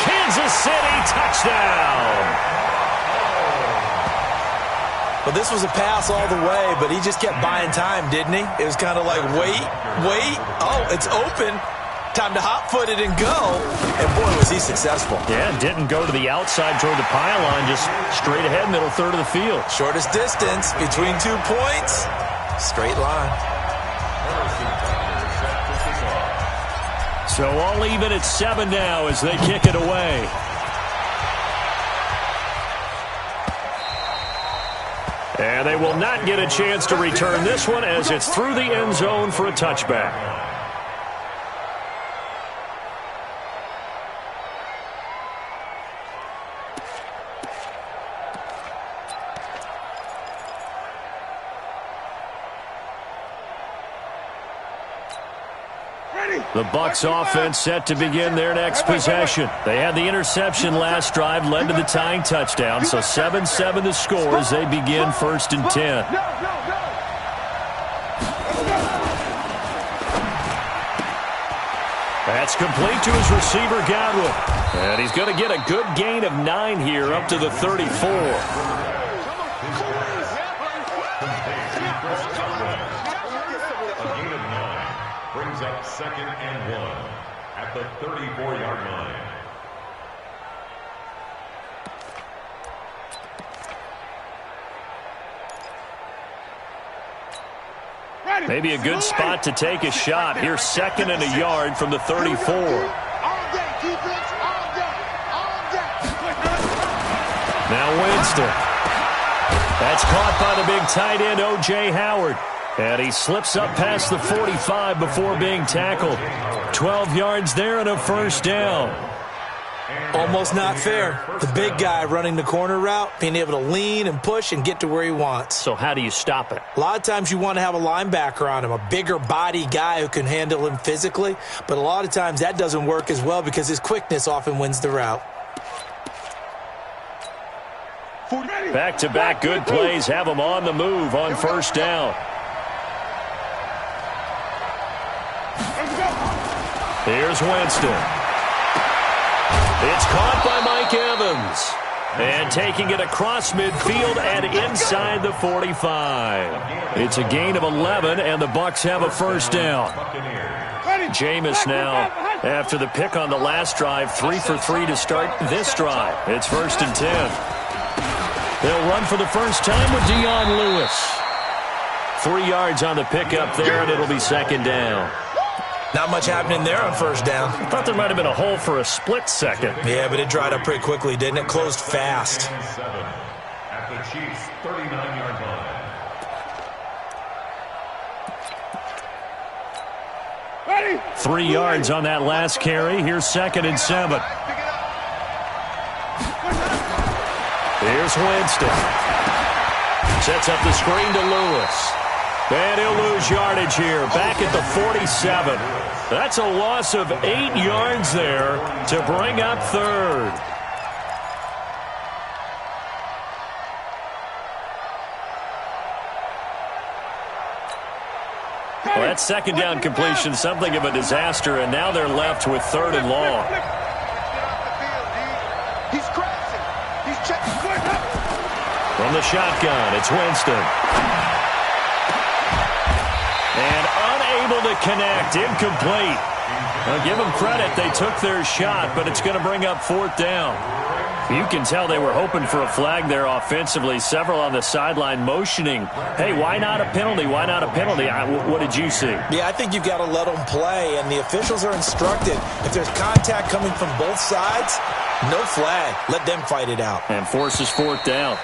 Kansas City touchdown. Well, this was a pass all the way, but he just kept buying time, didn't he? It was kind of like, wait. Oh, it's open. Time to hot-foot it and go. And, boy, was he successful. Yeah, didn't go to the outside toward the pylon, just straight ahead, middle third of the field. Shortest distance between 2 points. Straight line. So all even at 7 now as they kick it away. And they will not get a chance to return this one as it's through the end zone for a touchback. The Bucs offense set to begin their next possession. They had the interception last drive, led to the tying touchdown. So 7-7 the score as they begin 1st and 10. That's complete to his receiver, Godwin. And he's going to get a good gain of 9 here up to the 34. Brings up 2nd and 1. at the 34-yard line. Maybe a good spot to take a shot. Here's 2nd and a yard from the 34. All day, defense, all day, all day. Now Winston. That's caught by the big tight end, O.J. Howard. And he slips up past the 45 before being tackled. 12 yards there and a first down. Almost not fair. The big guy running the corner route, being able to lean and push and get to where he wants. So how do you stop it? A lot of times you want to have a linebacker on him, a bigger body guy who can handle him physically. But a lot of times that doesn't work as well because his quickness often wins the route. Back-to-back good plays have him on the move on first down. Here's Winston. It's caught by Mike Evans. And taking it across midfield and inside the 45. It's a gain of 11, and the Bucs have a first down. Jameis now, after the pick on the last drive, 3 for 3 to start this drive. It's 1st and 10. They'll run for the first time with Dion Lewis. 3 yards on the pickup there, and it'll be 2nd down. Not much happening there on first down. I thought there might have been a hole for a split second. Yeah, but it dried up pretty quickly, didn't it? Closed fast. At the Chiefs' 39-yard line. Ready? 3 yards on that last carry. Here's 2nd and 7. Here's Winston. Sets up the screen to Lewis. And he'll lose yardage here. Back at the 47. That's a loss of 8 yards there to bring up 3rd. Well, that 2nd down completion, something of a disaster, and now they're left with 3rd and long. He's crashing. He's checking. From the shotgun, it's Winston. And unable to connect, incomplete. Now give them credit, they took their shot, but it's going to bring up 4th down. You can tell they were hoping for a flag there offensively. Several on the sideline motioning, hey, why not a penalty? Why not a penalty? What did you see? Yeah, I think you've got to let them play, and the officials are instructed. If there's contact coming from both sides, no flag. Let them fight it out. And forces 4th down.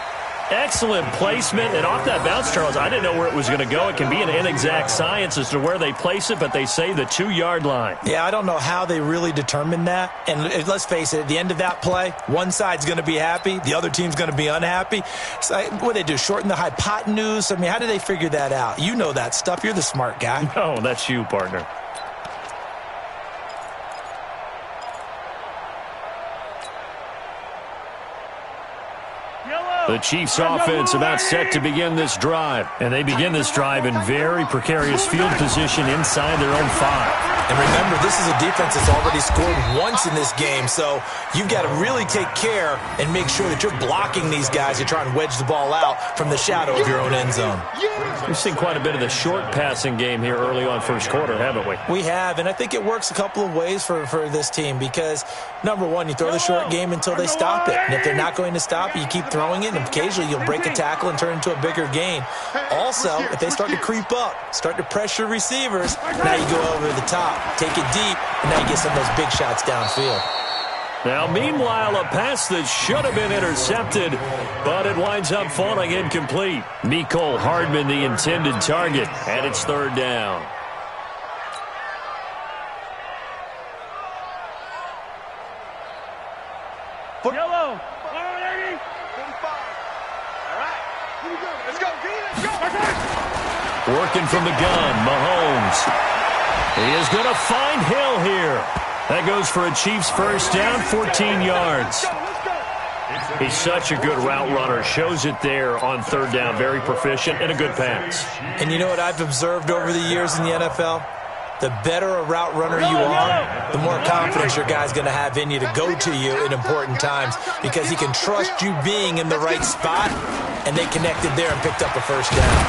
Excellent placement, and off that bounce, Charles, I didn't know where it was going to go. It can be an inexact science as to where they place it, but they say the 2-yard line. Yeah, I don't know how they really determined that. And let's face it, at the end of that play, one side's going to be happy, the other team's going to be unhappy. So what do they do, shorten the hypotenuse? I mean, how do they figure that out? You know that stuff. You're the smart guy. No, that's you, partner. The Chiefs offense about set to begin this drive. And they begin this drive in very precarious field position inside their own 5. And remember, this is a defense that's already scored once in this game, so you've got to really take care and make sure that you're blocking these guys to try and wedge the ball out from the shadow of your own end zone. We've seen quite a bit of the short passing game here early on first quarter, haven't we? We have, and I think it works a couple of ways for this team because, number one, you throw the short game until they stop it. And if they're not going to stop it, you keep throwing it, and occasionally you'll break a tackle and turn into a bigger gain. Also, if they start to creep up, start to pressure receivers, now you go over the top, take it deep, and now you get some of those big shots downfield. Now, meanwhile, a pass that should have been intercepted, but it winds up falling incomplete. Mecole Hardman, the intended target, and it's 3rd down. Yellow. 45. All right. Here we go. Let's go, D. Let's go. Working from the gun, Mahomes. He is going to find Hill here. That goes for a Chiefs first down, 14 yards. He's such a good route runner. Shows it there on 3rd down. Very proficient and a good pass. And you know what I've observed over the years in the NFL? The better a route runner you are, the more confidence your guy's going to have in you to go to you in important times because he can trust you being in the right spot, and they connected there and picked up a first down.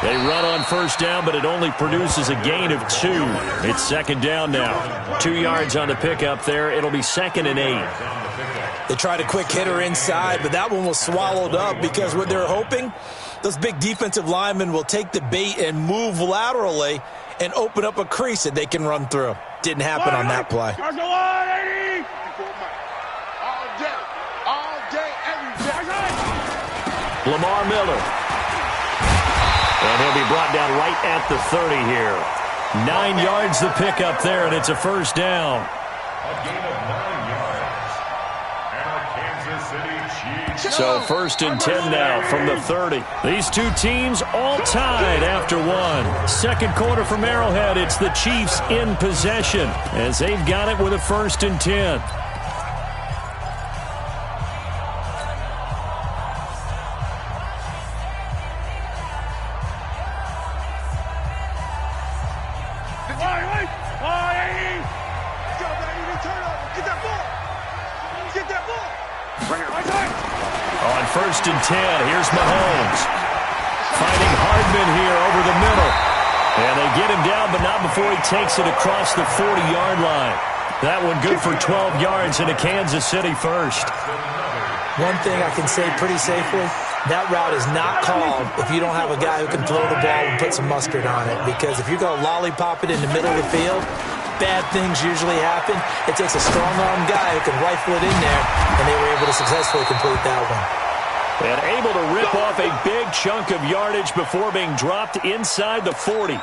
They run on first down, but it only produces a gain of 2. It's second down now. 2 yards on the pickup there. It'll be 2nd and 8. They tried a quick hitter inside, but that one was swallowed up because what they're hoping, those big defensive linemen will take the bait and move laterally and open up a crease that they can run through. Didn't happen on that play. All day, every day. Lamar Miller. And he'll be brought down right at the 30 here. 9 yards the pickup there, and it's a first down. A gain of 9 yards. And a Kansas City Chiefs. So 1st and 10 now from the 30. These two teams all tied after one. Second quarter from Arrowhead. It's the Chiefs in possession as they've got it with a 1st and 10. On 1st and 10, here's Mahomes. Finding Hardman here over the middle. And they get him down, but not before he takes it across the 40-yard line. That one good for 12 yards into Kansas City first. One thing I can say pretty safely, that route is not called if you don't have a guy who can throw the ball and put some mustard on it. Because if you're going to lollipop it in the middle of the field, bad things usually happen. It takes a strong-arm guy who can rifle it in there, and they were able to successfully complete that one. And able to rip off a big chunk of yardage before being dropped inside the 40.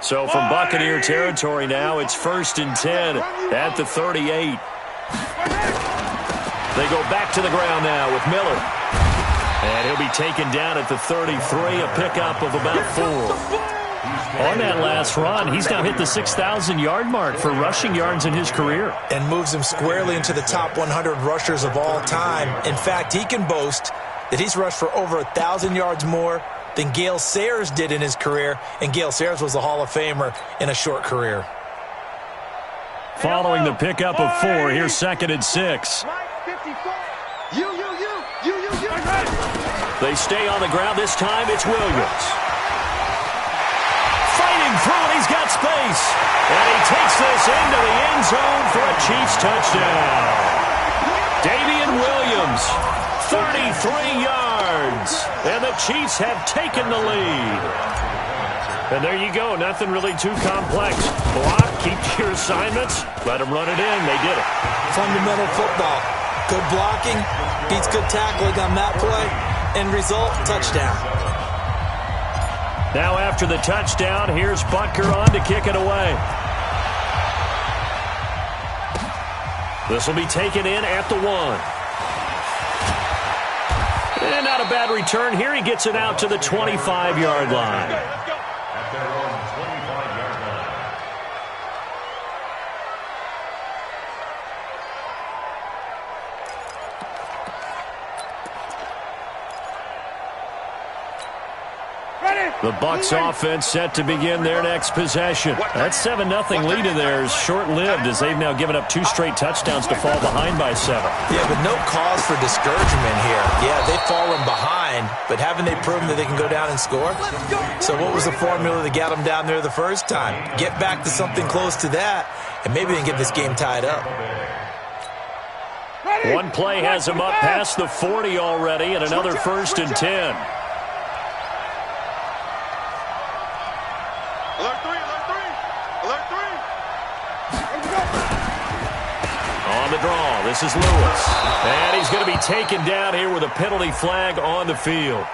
So from Buccaneer territory now, it's 1st and 10 at the 38. They go back to the ground now with Miller. And he'll be taken down at the 33, a pickup of about 4. On that last run, he's now hit the 6,000-yard mark for rushing yards in his career. And moves him squarely into the top 100 rushers of all time. In fact, he can boast that he's rushed for over 1,000 yards more than Gale Sayers did in his career, and Gale Sayers was a Hall of Famer in a short career. Following the pickup of 4, here's 2nd and 6. They stay on the ground. This time it's Williams. Fighting through, and he's got space. And he takes this into the end zone for a Chiefs touchdown. Damian Williams, 33 yards. And the Chiefs have taken the lead. And there you go. Nothing really too complex. Block, keep to your assignments. Let them run it in. They did it. Fundamental football. Good blocking, beats good tackling on that play. End result, touchdown. Now after the touchdown, here's Butker on to kick it away. This will be taken in at the 1. And not a bad return here. He gets it out to the 25-yard line. At their own 25-yard line. The Bucs offense set to begin their next possession. That 7-0 lead of theirs short-lived as they've now given up 2 straight touchdowns to fall behind by 7. Yeah, but no cause for discouragement here. Yeah, they've fallen behind, but haven't they proven that they can go down and score? So what was the formula that got them down there the first time? Get back to something close to that, and maybe they can get this game tied up. One play has him up past the 40 already, and another 1st and 10. On the draw, this is Lewis. And he's going to be taken down here with a penalty flag on the field.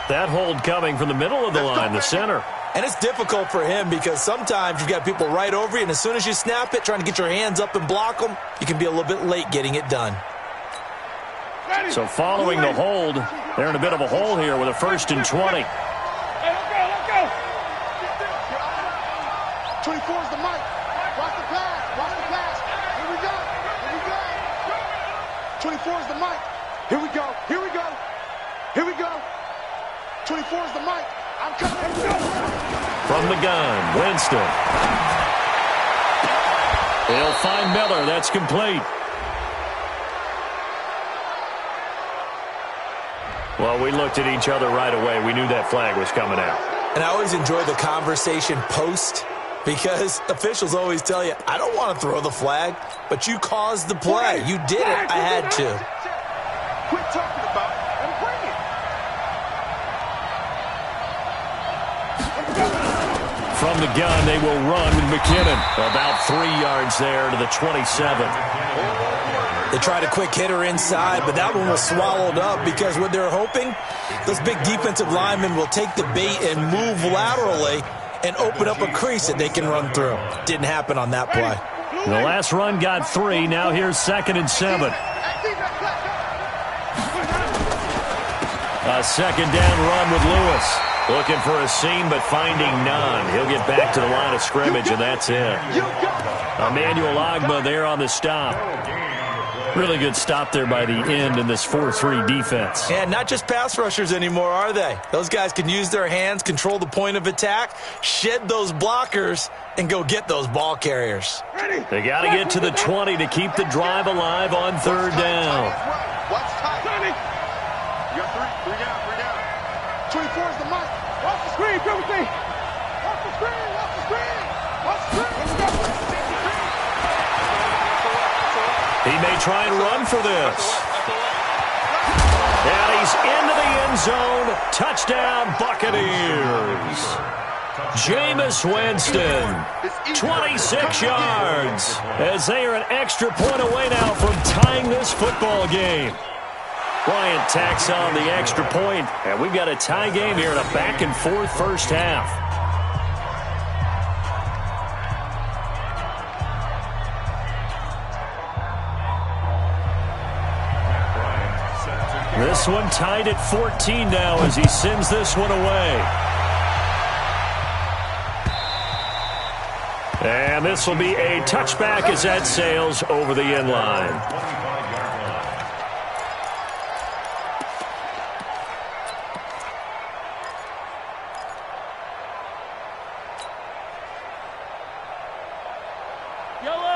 That hold coming from the middle of the line, the center. And it's difficult for him because sometimes you've got people right over you, and as soon as you snap it, trying to get your hands up and block them, you can be a little bit late getting it done. So following the hold, they're in a bit of a hole here with a 1st and 20. Let's go. 24 is the mic. Watch the pass. Watch the pass. Here we go. Here we go. 24 is the mic. Here we go. Here we go. Here we go. 24 is the mic. I'm coming. From the gun, Winston. He'll find Miller. That's complete. Well, we looked at each other right away. We knew that flag was coming out. And I always enjoy the conversation post because officials always tell you, I don't want to throw the flag, but you caused the play. You did it. I had to. Quit talking about it and bring it. From the gun, they will run with McKinnon. About 3 yards there to the 27. They tried a quick hitter inside, but that one was swallowed up because what they're hoping, those big defensive linemen will take the bait and move laterally and open up a crease that they can run through. Didn't happen on that play. The last run got 3. Now here's 2nd and 7. A second down run with Lewis. Looking for a seam, but finding none. He'll get back to the line of scrimmage, and that's it. Emmanuel Ogbah there on the stop. Really good stop there by the end in this 4-3 defense. And not just pass rushers anymore, are they? Those guys can use their hands, control the point of attack, shed those blockers, and go get those ball carriers. They got to get to the 20 to keep the drive alive on 3rd down. What's tight? You got 3 down. 24 is the mark. Watch the screen, Timothy. Watch the screen. Watch the screen. He may try and run for this. And he's into the end zone. Touchdown, Buccaneers. Jameis Winston, 26 yards, as they are an extra point away now from tying this football game. Bryant tacks on the extra point, and we've got a tie game here in a back-and-forth first half. This one tied at 14 now as he sends this one away. And this will be a touchback as that sails over the end line.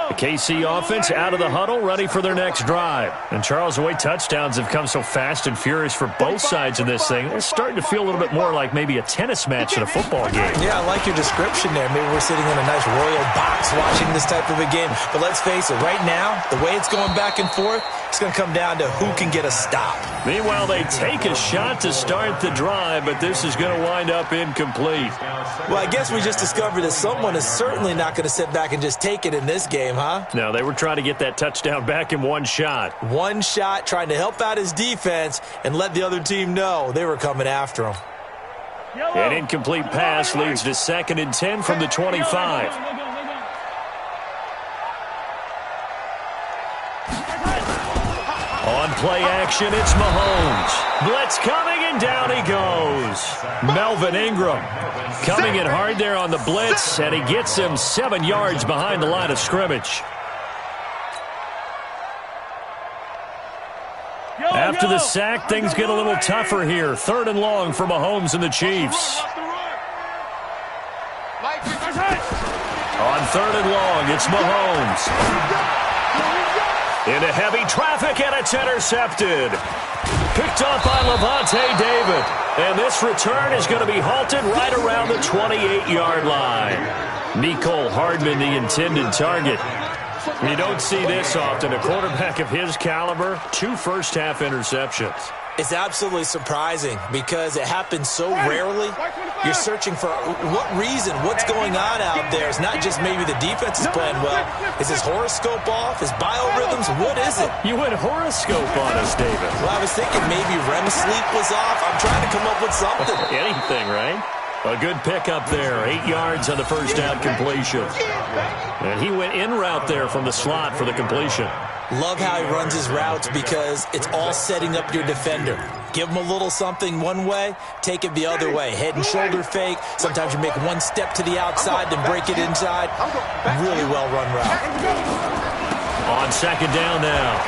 The KC offense out of the huddle, ready for their next drive. And Charles, the way touchdowns have come so fast and furious for both sides of this thing, it's starting to feel a little bit more like maybe a tennis match than a football game. Yeah, I like your description there. Maybe we're sitting in a nice royal box watching this type of a game. But let's face it, right now, the way it's going back and forth, it's going to come down to who can get a stop. Meanwhile, they take a shot to start the drive, but this is going to wind up incomplete. Well, I guess we just discovered that someone is certainly not going to sit back and just take it in this game, huh? No, they were trying to get that touchdown back in one shot. One shot, trying to help out his defense and let the other team know they were coming after him. An incomplete pass leads to 2nd and 10 from the 25. On play action, it's Mahomes. Blitz coming, and down he goes. Melvin Ingram coming in hard there on the blitz, and he gets him 7 yards behind the line of scrimmage. After the sack, things get a little tougher here. 3rd and long for Mahomes and the Chiefs. On 3rd and long, it's Mahomes. Into heavy traffic, and it's intercepted. Picked up by Lavonte David. And this return is going to be halted right around the 28-yard line. Mecole Hardman, the intended target. You don't see this often. A quarterback of his caliber, 2 first-half interceptions. It's absolutely surprising because it happens so rarely. You're searching for what reason, what's going on out there. It's not just maybe the defense is playing well. Is his horoscope off? His biorhythms? What is it? You went horoscope on us, David. Well, I was thinking maybe REM sleep was off. I'm trying to come up with something. Anything, right? A good pickup there. 8 yards on the first down completion. And he went in route there from the slot for the completion. Love how he runs his routes because it's all setting up your defender. Give him a little something one way, take it the other way. Head and shoulder fake. Sometimes you make one step to the outside, then break it inside. Really well run route. On second down now,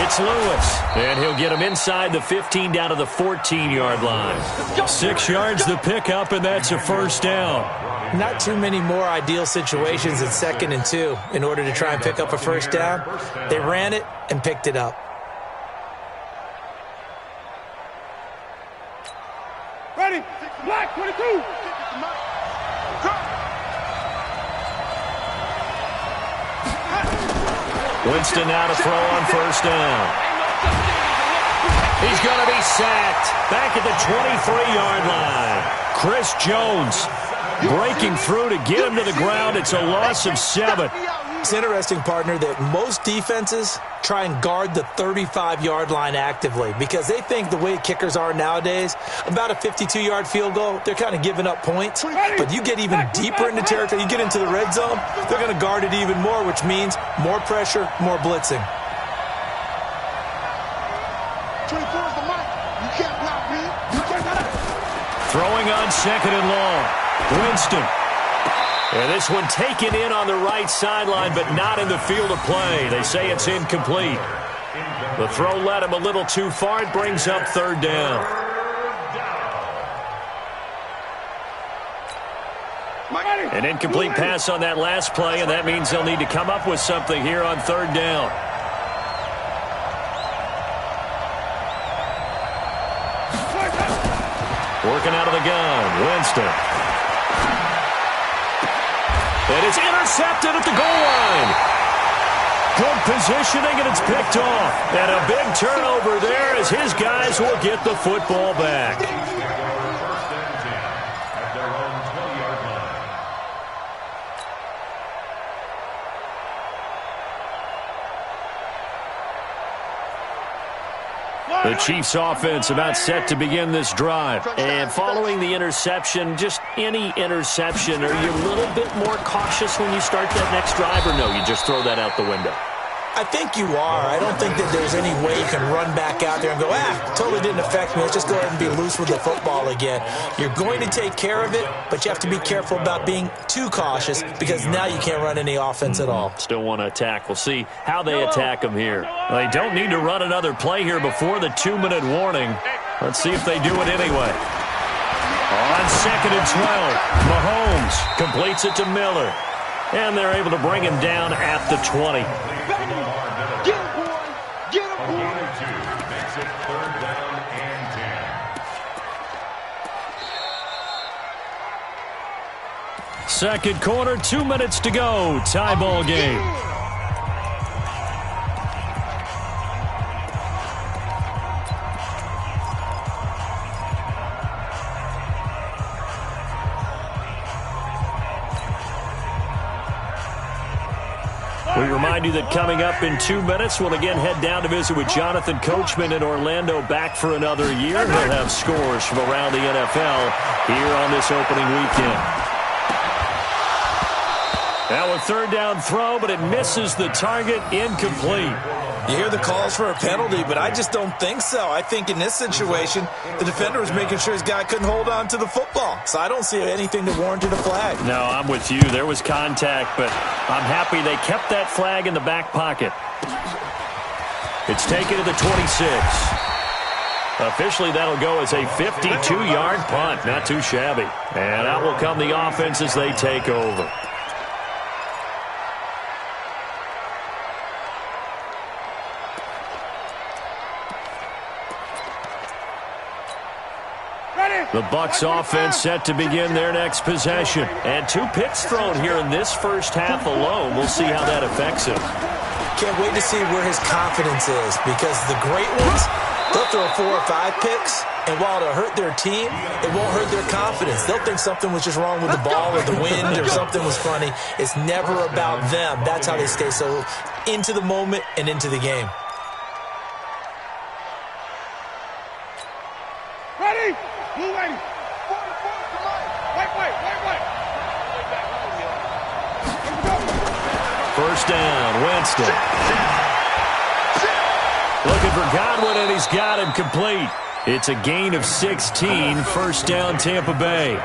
it's Lewis. And he'll get him inside the 15 down to the 14-yard line. 6 yards the pickup, and that's a first down. Not too many more ideal situations in 2nd and 2 in order to try and pick up a first down. They ran it and picked it up. Ready? Black 22. Winston now to throw on first down. He's going to be sacked back at the 23-yard line. Chris Jones breaking through to get him to the ground. It's a loss of 7. It's interesting, partner, that most defenses try and guard the 35-yard line actively because they think the way kickers are nowadays, about a 52-yard field goal, they're kind of giving up points. But you get even deeper into territory, you get into the red zone, they're going to guard it even more, which means more pressure, more blitzing. 24 is the mic. You can't block me. You can't block me. Throwing on 2nd and long. Winston. And this one taken in on the right sideline, but not in the field of play. They say it's incomplete. The throw led him a little too far. It brings up 3rd down. An incomplete pass on that last play, and that means they'll need to come up with something here on 3rd down. Working out of the gun, Winston. And it's intercepted at the goal line. Good positioning, and it's picked off. And a big turnover there as his guys will get the football back. First and 10 at their own 20-yard line. The Chiefs offense about set to begin this drive. And following the interception, just any interception, are you a little bit more cautious when you start that next drive, or no, you just throw that out the window? I think you are. I don't think that there's any way you can run back out there and go, totally didn't affect me. Let's just go ahead and be loose with the football again. You're going to take care of it, but you have to be careful about being too cautious because now you can't run any offense at all. Still want to attack. We'll see how they attack them here. They don't need to run another play here before the 2-minute warning. Let's see if they do it anyway. On 2nd and 12, Mahomes completes it to Miller. And they're able to bring him down at the 20. Get him, boy. Get him, boy. Gain of 2 makes it 3rd down and 10. Second quarter, 2 minutes to go. Tie ball game. We remind you that coming up in 2 minutes, we'll again head down to visit with Jonathan Coachman in Orlando, back for another year. He'll have scores from around the NFL here on this opening weekend. Now a 3rd down throw, but it misses the target, incomplete. You hear the calls for a penalty, but I just don't think so. I think in this situation, the defender was making sure his guy couldn't hold on to the football. So I don't see anything that warranted a flag. No, I'm with you. There was contact, but I'm happy they kept that flag in the back pocket. It's taken to the 26. Officially, that'll go as a 52-yard punt. Not too shabby. And out will come the offense as they take over. The Bucs offense set to begin their next possession. And 2 picks thrown here in this first half alone. We'll see how that affects him. Can't wait to see where his confidence is because the great ones, they'll throw 4 or 5 picks, and while it'll hurt their team, it won't hurt their confidence. They'll think something was just wrong with the ball or the wind or something was funny. It's never about them. That's how they stay so into the moment and into the game. Ready? Move ready. Wait. First down, Winston. Looking for Godwin, and he's got him complete. It's a gain of 16, first down Tampa Bay.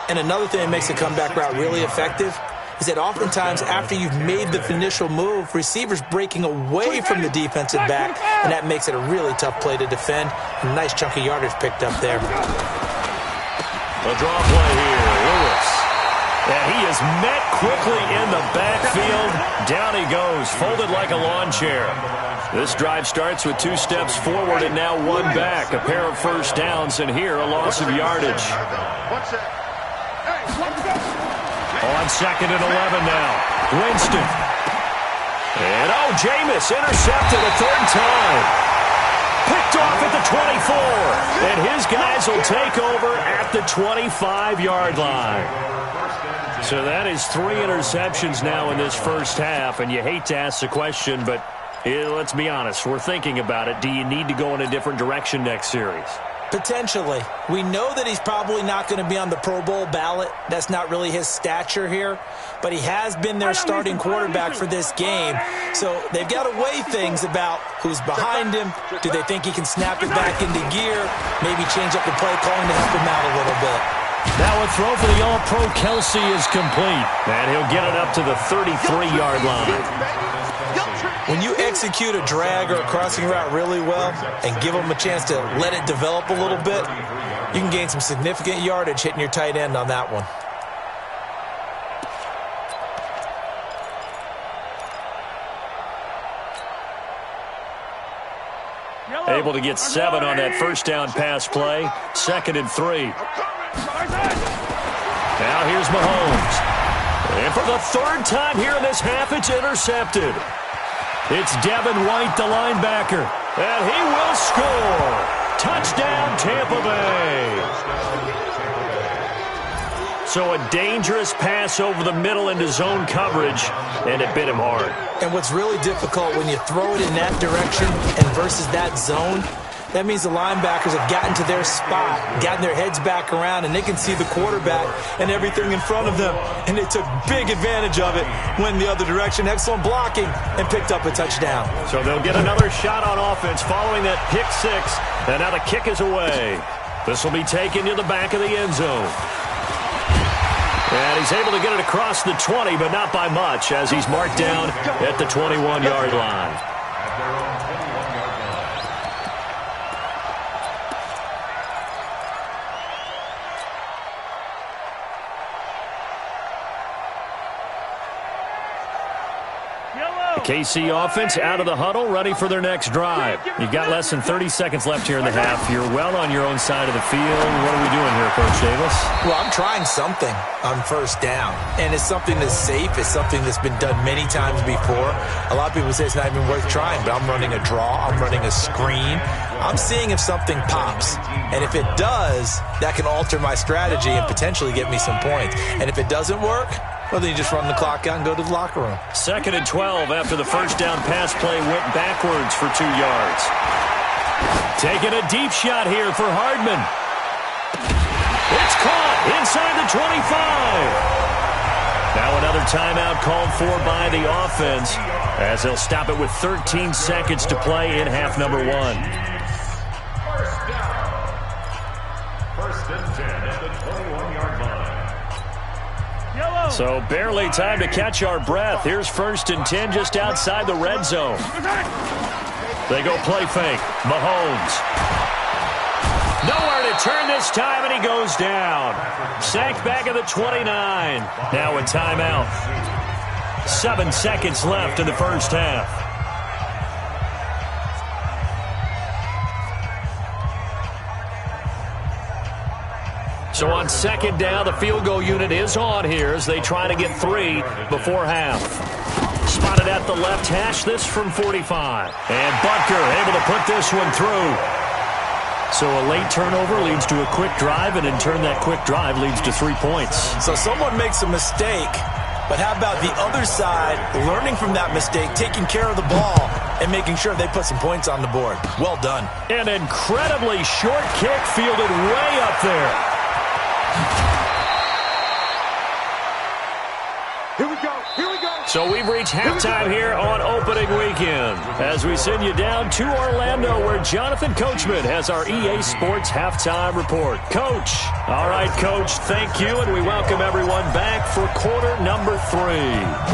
And another thing that makes the comeback route really effective is that oftentimes after you've made the initial move, receivers breaking away from the defensive back, and that makes it a really tough play to defend. A nice chunk of yardage picked up there. A draw play here, Lewis. And he is met quickly in the backfield. Down he goes, folded like a lawn chair. This drive starts with 2 steps forward and now 1 back. A pair of first downs, and here a loss of yardage. On 2nd and 11 now. Winston. And Jameis intercepted a 3rd time. Picked off at the 24. And his guys will take over at the 25-yard line. So that is 3 interceptions now in this first half. And you hate to ask the question, but let's be honest. We're thinking about it. Do you need to go in a different direction next series? Potentially. We know that he's probably not going to be on the Pro Bowl ballot. That's not really his stature here. But he has been their starting quarterback for this game. So they've got to weigh things about who's behind him. Do they think he can snap it back into gear? Maybe change up the play calling to help him out a little bit. Now a throw for the All-Pro Kelsey is complete. And he'll get it up to the 33-yard line. When you execute a drag or a crossing route really well and give them a chance to let it develop a little bit, you can gain some significant yardage hitting your tight end on that one. Able to get 7 on that first down pass play. 2nd and 3. Now here's Mahomes. And for the 3rd time here in this half, it's intercepted. It's Devin White, the linebacker. And he will score. Touchdown, Tampa Bay. So a dangerous pass over the middle into zone coverage, and it bit him hard. And what's really difficult when you throw it in that direction and versus that zone, that means the linebackers have gotten to their spot, gotten their heads back around, and they can see the quarterback and everything in front of them. And they took big advantage of it, went the other direction, excellent blocking, and picked up a touchdown. So they'll get another shot on offense following that pick 6, and now the kick is away. This will be taken to the back of the end zone. And he's able to get it across the 20, but not by much, as he's marked down at the 21-yard line. KC offense out of the huddle, ready for their next drive. You've got less than 30 seconds left here in the half. You're well on your own side of the field. What are we doing here, Coach Davis? Well, I'm trying something on first down, and it's something that's safe. It's something that's been done many times before. A lot of people say it's not even worth trying, but I'm running a draw. I'm running a screen. I'm seeing if something pops, and if it does, that can alter my strategy and potentially get me some points. And if it doesn't work, well, then you just run the clock out and go to the locker room. 2nd and 12 after the first down pass play went backwards for 2 yards. Taking a deep shot here for Hardman. It's caught inside the 25. Now another timeout called for by the offense as they'll stop it with 13 seconds to play in half number 1. First down. 1st and 10 at the 21-yard line. So barely time to catch our breath. Here's 1st and 10 just outside the red zone. They go play fake. Mahomes. Nowhere to turn this time, and he goes down. Sacked back at the 29. Now a timeout. 7 seconds left in the first half. So on 2nd down, the field goal unit is on here as they try to get 3 before half. Spotted at the left hash, this from 45. And Butker able to put this one through. So a late turnover leads to a quick drive, and in turn that quick drive leads to 3 points. So someone makes a mistake, but how about the other side learning from that mistake, taking care of the ball, and making sure they put some points on the board. Well done. An incredibly short kick fielded way up there. Here we go. Here we go. So we've reached halftime here on opening weekend as we send you down to Orlando where Jonathan Coachman has our EA Sports halftime report. Coach. All right, Coach, thank you, and we welcome everyone back for quarter number 3.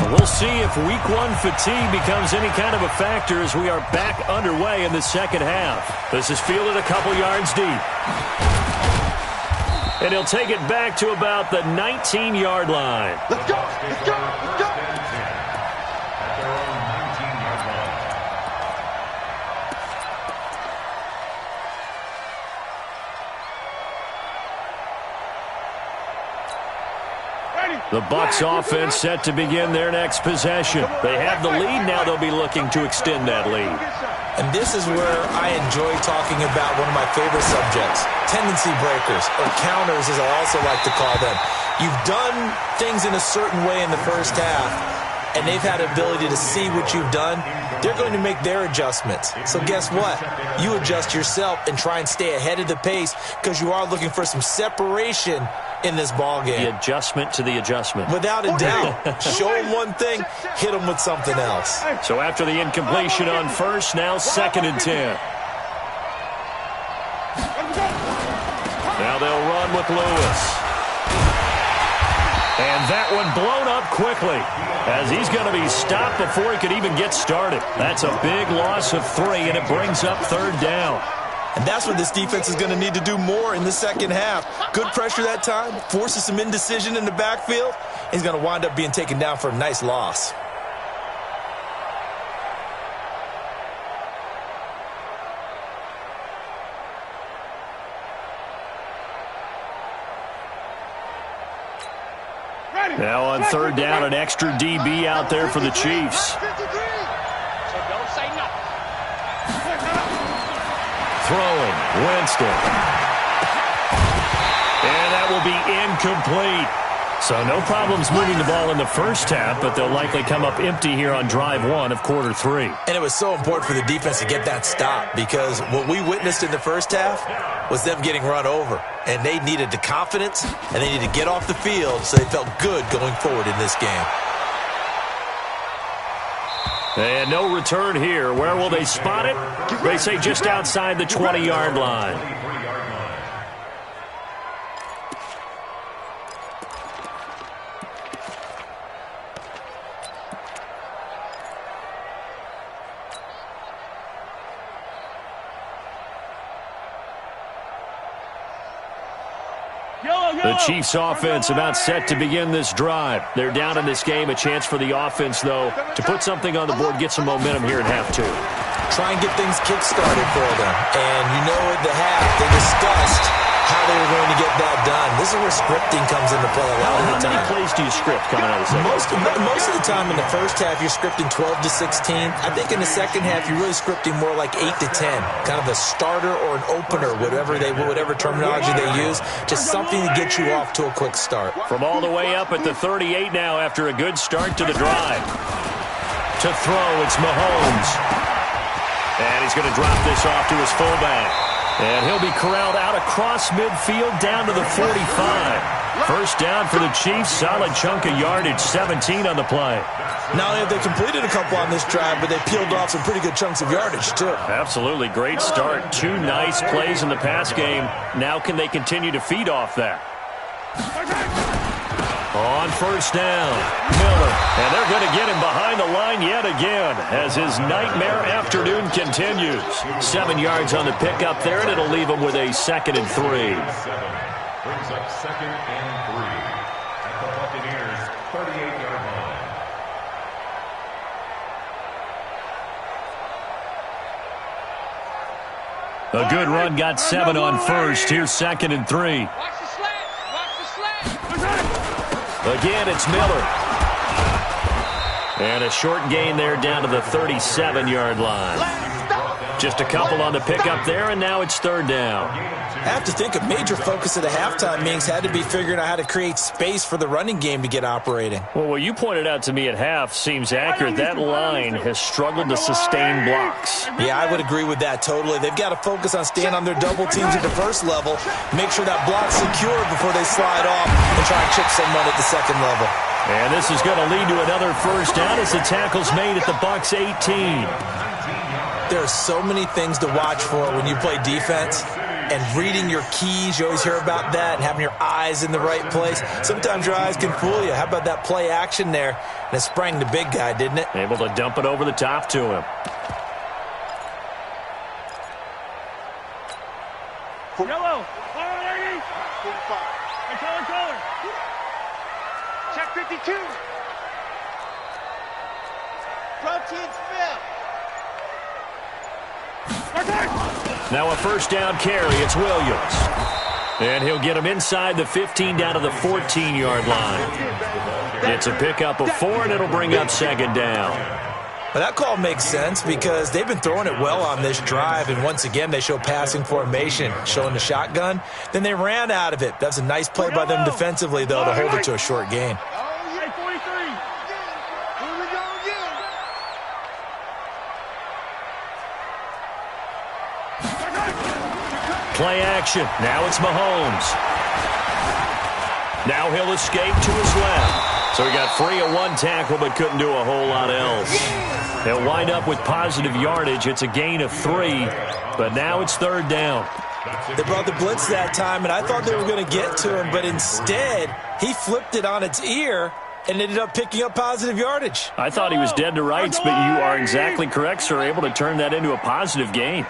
We'll see if week 1 fatigue becomes any kind of a factor as we are back underway in the second half. This is fielded a couple yards deep. And he'll take it back to about the 19-yard line. Let's go! Let's go! Let's go! The Bucs offense set to begin their next possession. They have the lead. Now they'll be looking to extend that lead. And this is where I enjoy talking about one of my favorite subjects, tendency breakers, or counters as I also like to call them. You've done things in a certain way in the first half, and they've had the ability to see what you've done. They're going to make their adjustments. So guess what? You adjust yourself and try and stay ahead of the pace because you are looking for some separation in this ball game. The adjustment to the adjustment. Without a doubt. Show them one thing, hit them with something else. So after the incompletion on first, now 2nd and 10. Now they'll run with Lewis. And that one blown up quickly as he's going to be stopped before he could even get started. That's a big loss of 3, and it brings up 3rd down. And that's what this defense is going to need to do more in the second half. Good pressure that time, forces some indecision in the backfield. He's going to wind up being taken down for a nice loss. Now on 3rd down, an extra DB out there for the Chiefs. Throwing, Winston. And that will be incomplete. So no problems moving the ball in the first half, but they'll likely come up empty here on drive 1 of quarter 3. And it was so important for the defense to get that stop because what we witnessed in the first half was them getting run over. And they needed the confidence, and they needed to get off the field so they felt good going forward in this game. And no return here. Where will they spot it? They say just outside the 20-yard line. The Chiefs offense about set to begin this drive. They're down in this game. A chance for the offense, though, to put something on the board, get some momentum here at half 2. Try and get things kick-started for them. And you know at the half, they discussed how they were going to get that done. This is where scripting comes into play a lot of the time. How many plays do you script coming out of the second? Most of the time in the first half, you're scripting 12 to 16. I think in the second half, you're really scripting more like 8 to 10. Kind of a starter or an opener, whatever terminology they use. Just something to get you off to a quick start. From all the way up at the 38 now after a good start to the drive. To throw, it's Mahomes. And he's going to drop this off to his fullback. And he'll be corralled out across midfield down to the 45. First down for the Chiefs. Solid chunk of yardage, 17 on the play. Not only have they completed a couple on this drive, but they peeled off some pretty good chunks of yardage, too. Absolutely. Great start. 2 nice plays in the pass game. Now can they continue to feed off that? On first down, Miller. And they're going to get him behind the line yet again as his nightmare afternoon continues. 7 yards on the pickup there, and it'll leave him with a 2nd and 3. Brings up 2nd and 3 at the Buccaneers' 38-yard line. A good run got 7 on first. Here's 2nd and 3. Again, it's Miller. And a short gain there down to the 37-yard line. Just a couple on the pickup there, and now it's 3rd down. I have to think a major focus of the halftime meetings had to be figuring out how to create space for the running game to get operating. Well, what you pointed out to me at half seems accurate. That line has struggled to sustain blocks. Yeah, I would agree with that totally. They've got to focus on staying on their double teams at the first level, make sure that block's secure before they slide off and try and chip someone at the second level. And this is going to lead to another first down as the tackle's made at the Bucs 18. There are so many things to watch for when you play defense. And reading your keys, you always hear about that, and having your eyes in the right place. Sometimes your eyes can fool you. How about that play action there? And it sprang the big guy, didn't it? Able to dump it over the top to him. Yellow. Fire, lady. 45. Hey, color. Check 52. Proteins fill. Now a first down carry. It's Williams. And he'll get him inside the 15 down to the 14-yard line. It's a pickup of 4, and it'll bring up second down. Well, that call makes sense because they've been throwing it well on this drive, and once again they show passing formation, showing the shotgun. Then they ran out of it. That's a nice play by them defensively, though, to hold it to a short gain. Hey, 43. Here we go again. Play action. Now it's Mahomes. Now he'll escape to his left. So he got free of one tackle but couldn't do a whole lot else. They'll wind up with positive yardage. It's a gain of 3, but now it's third down. They brought the blitz that time, and I thought they were going to get to him, but instead he flipped it on its ear and ended up picking up positive yardage. I thought he was dead to rights, but you are exactly correct, sir. Able to turn that into a positive gain.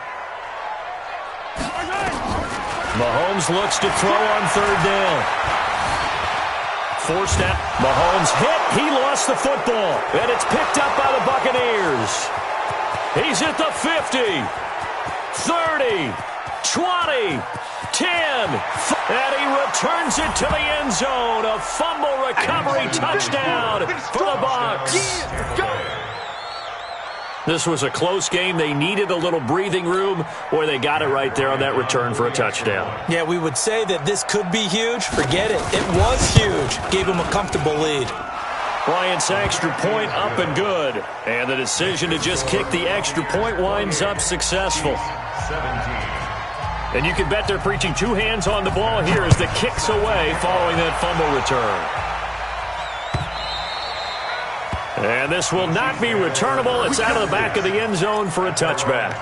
Mahomes looks to throw on third down. Forced out. Mahomes hit. He lost the football. And it's picked up by the Buccaneers. He's at the 50, 30, 20, 10. And he returns it to the end zone. A fumble recovery touchdown for the Bucs. This was a close game. They needed a little breathing room, or they got it right there on that return for a touchdown. Yeah, we would say that this could be huge. Forget it. It was huge. Gave him a comfortable lead. Bryant's extra point up and good. And the decision to just kick the extra point winds up successful. 17. And you can bet they're preaching 2 hands on the ball here as the kick's away following that fumble return. And this will not be returnable. It's out of the back of the end zone for a touchback.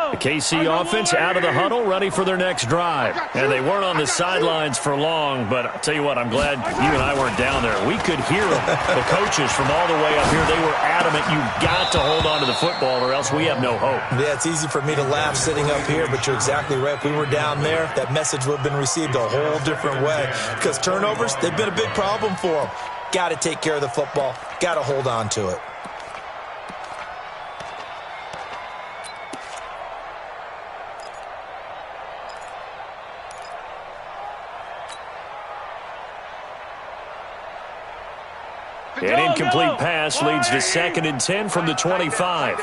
The KC offense out of the huddle, ready for their next drive. And they weren't on the sidelines for long, but I'll tell you what, I'm glad you and I weren't down there. We could hear them. The coaches from all the way up here, they were adamant, you've got to hold on to the football or else we have no hope. Yeah, it's easy for me to laugh sitting up here, but you're exactly right. If we were down there, that message would have been received a whole different way. Because turnovers, they've been a big problem for them. Got to take care of the football. Got to hold on to it. An incomplete pass leads to 2nd and 10 from the 25.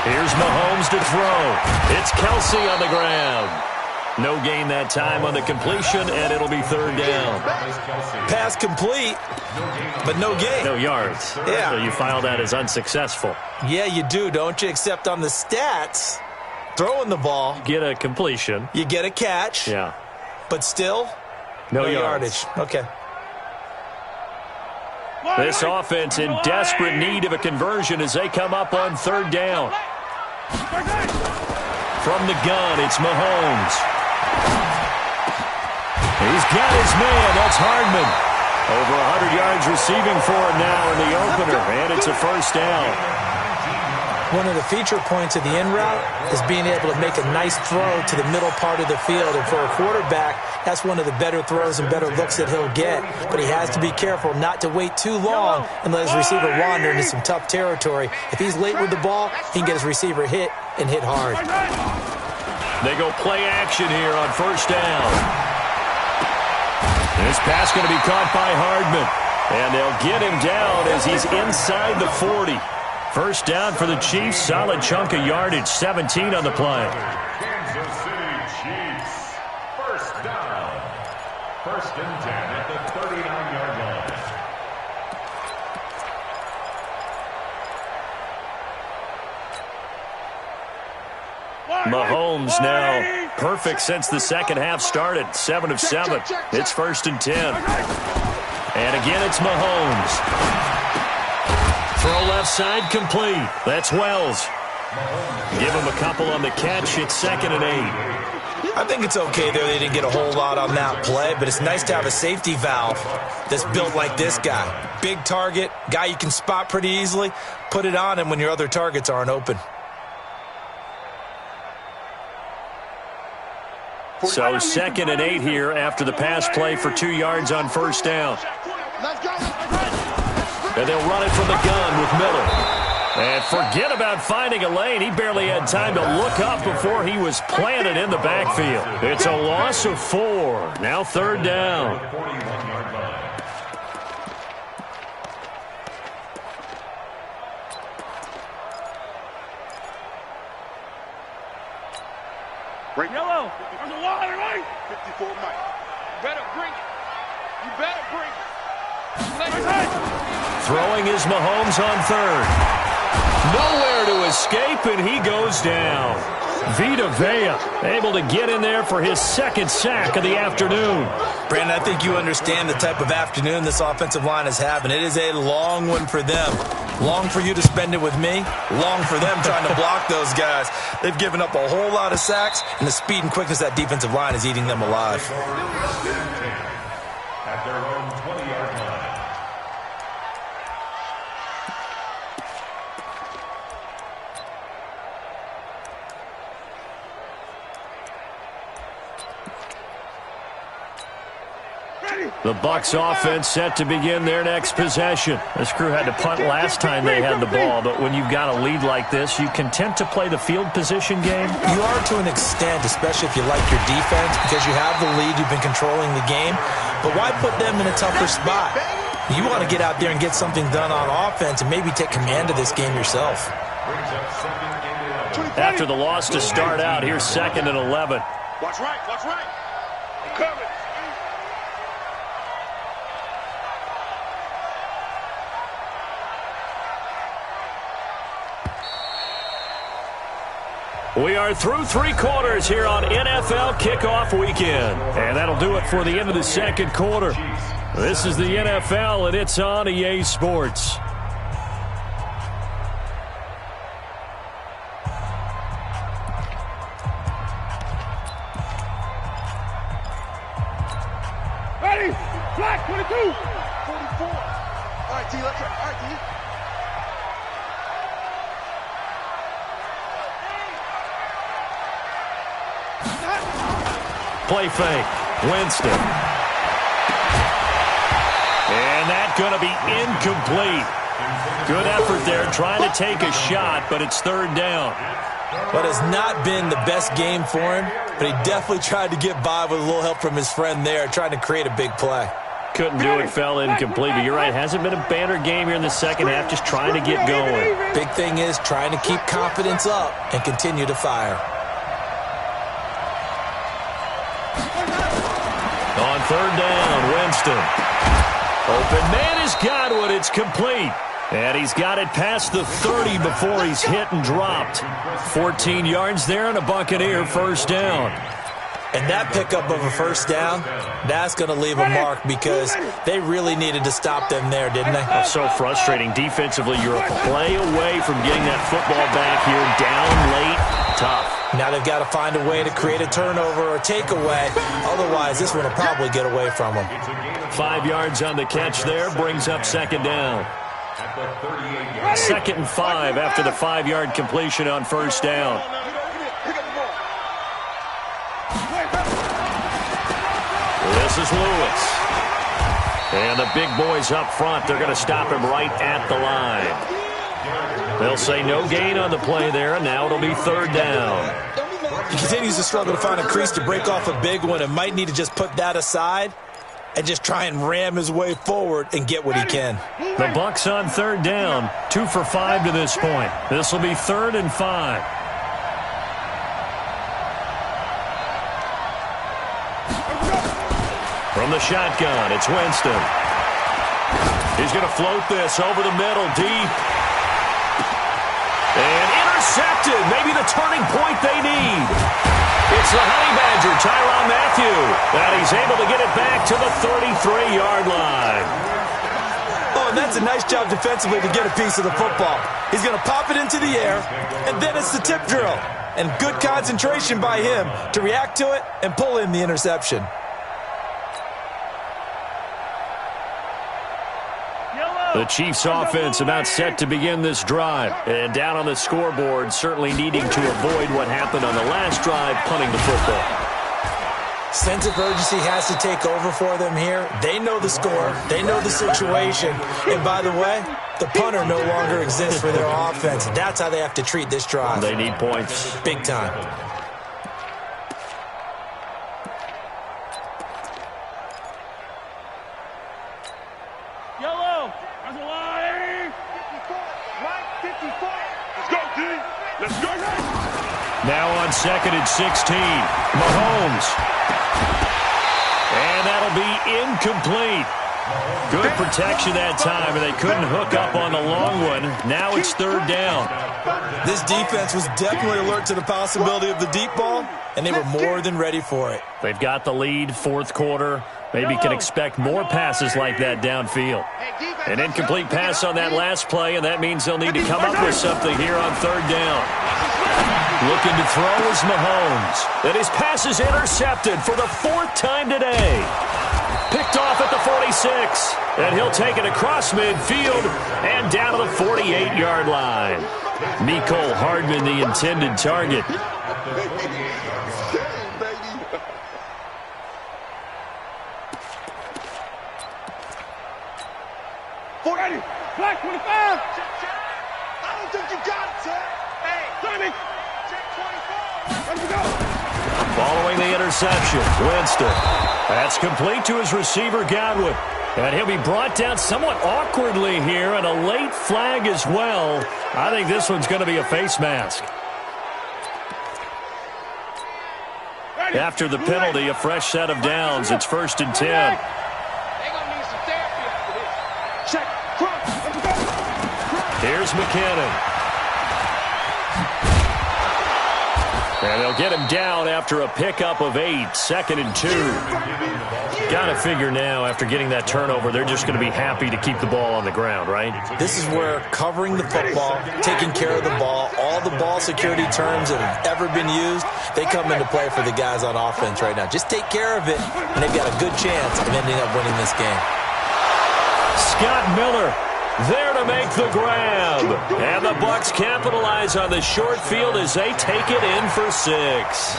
Here's Mahomes to throw. It's Kelsey on the ground. No gain that time on the completion, and it'll be third down. Pass complete, but no gain. No yards. Yeah. So you file that as unsuccessful. Yeah, you do, don't you? Except on the stats, throwing the ball, Get a completion. you get a catch, Yeah. but still, No yardage. Okay. This offense in desperate need of a conversion as they come up on third down. From the gun, it's Mahomes. He's got his man. That's Hardman. Over 100 yards receiving for him now in the opener, and it's a first down. One of the feature points of the in route is being able to make a nice throw to the middle part of the field. And for a quarterback, that's one of the better throws and better looks that he'll get. But he has to be careful not to wait too long and let his receiver wander into some tough territory. If he's late with the ball, he can get his receiver hit and hit hard. They go play action here on first down. This pass going to be caught by Hardman. And they'll get him down as he's inside the 40. First down for the Chiefs. Solid chunk of yardage. 17 on the play. Kansas City Chiefs. First down. 1st and 10 at the 39-yard line. Mahomes now perfect since the second half started. 7 of 7. It's 1st and 10. And again, it's Mahomes. Throw left side complete. That's Wells. Give him a couple on the catch. It's 2nd and 8. I think it's okay there. They didn't get a whole lot on that play, but it's nice to have a safety valve that's built like this guy. Big target, guy you can spot pretty easily. Put it on him when your other targets aren't open. So 2nd and 8 here after the pass play for 2 yards on 1st down. And they'll run it from the gun with Miller. And forget about finding a lane. He barely had time to look up before he was planted in the backfield. It's a loss of 4. Now 3rd down. Break. Yellow. There's a wall there, right? 54 Mike. You better bring it. You better bring it. Throwing is Mahomes on 3rd. Nowhere to escape, and he goes down. Vita Vea able to get in there for his 2nd sack of the afternoon. Brandon, I think you understand the type of afternoon this offensive line is having. It is a long one for them. Long for you to spend it with me. Long for them trying to block those guys. They've given up a whole lot of sacks, and the speed and quickness of that defensive line is eating them alive. At their own 20-yard line. The Bucs offense set to begin their next possession. This crew had to punt last time they had the ball, but when you've got a lead like this, you content to play the field position game? You are to an extent, especially if you like your defense, because you have the lead, you've been controlling the game. But why put them in a tougher spot? You want to get out there and get something done on offense and maybe take command of this game yourself. After the loss to start out, here's 2nd and 11. Watch right. Watch right. I'm coming. We are through 3 quarters here on NFL Kickoff Weekend. And that'll do it for the end of the 2nd quarter. This is the NFL, and it's on EA Sports. Ready? Black 22. 44. All right, T. Let's try. All right, T. Play fake. Winston. And that's going to be incomplete. Good effort there trying to take a shot, but it's 3rd down. But it's not been the best game for him, but he definitely tried to get by with a little help from his friend there, trying to create a big play. Couldn't do it, fell incomplete. But you're right, hasn't been a banner game here in the 2nd half, just trying to get going. Big thing is trying to keep confidence up and continue to fire. On 3rd down, Winston. Open man is Godwin. It's complete. And he's got it past the 30 before he's hit and dropped. 14 yards there and a Buccaneer 1st down. And that pickup of a 1st down, that's going to leave a mark because they really needed to stop them there, didn't they? Oh, so frustrating. Defensively, you're a play away from getting that football back here. Down late, tough. Now they've got to find a way to create a turnover or a takeaway. Otherwise, this one will probably get away from them. 5 yards on the catch there, brings up 2nd down. 2nd and 5 after the 5-yard completion on 1st down. This is Lewis. And the big boys up front, they're going to stop him right at the line. They'll say no gain on the play there, and now it'll be 3rd down. He continues to struggle to find a crease to break off a big one and might need to just put that aside and just try and ram his way forward and get what he can. The Bucs on 3rd down, 2 for 5 to this point. This will be 3rd and 5. From the shotgun, it's Winston. He's going to float this over the middle, deep. And intercepted. Maybe the turning point they need. It's the Honey Badger, Tyrann Mathieu, and he's able to get it back to the 33-yard line. Oh, and that's a nice job defensively to get a piece of the football. He's going to pop it into the air, and then it's the tip drill. And good concentration by him to react to it and pull in the interception. The Chiefs offense about set to begin this drive. And down on the scoreboard, certainly needing to avoid what happened on the last drive, punting the football. Sense of urgency has to take over for them here. They know the score. They know the situation. And by the way, the punter no longer exists for their offense. That's how they have to treat this drive. They need points. Big time. Yellow. That's a line. 54. Right, 54. Let's go, D. Let's go. Now on 2nd and 16. Mahomes. And that'll be incomplete. Good protection that time, and they couldn't hook up on the long one. Now it's 3rd down. This defense was definitely alert to the possibility of the deep ball, and they were more than ready for it. They've got the lead, 4th quarter. Maybe can expect more passes like that downfield. An incomplete pass on that last play, and that means they'll need to come up with something here on 3rd down. Looking to throw is Mahomes. And his pass is intercepted for the 4th time today. Picked off at the 46. And he'll take it across midfield and down to the 48-yard line. Mecole Hardman, the intended target. Black 25. I don't think you got it, Ted. Hey, Tommy. check 24. Ready to go. Following the interception, Winston. That's complete to his receiver, Godwin. And he'll be brought down somewhat awkwardly here, and a late flag as well. I think this one's going to be a face mask. After the penalty, a fresh set of downs. It's 1st and 10. They're going to need some therapy after this. Check. Cross. Ready to go. Here's McKinnon. And they'll get him down after a pickup of 8, 2nd and 2. Got to figure now, after getting that turnover, they're just going to be happy to keep the ball on the ground, right? This is where covering the football, taking care of the ball, all the ball security terms that have ever been used, they come into play for the guys on offense right now. Just take care of it, and they've got a good chance of ending up winning this game. Scott Miller there to make the grab. And the Bucs capitalize on the short field as they take it in for 6.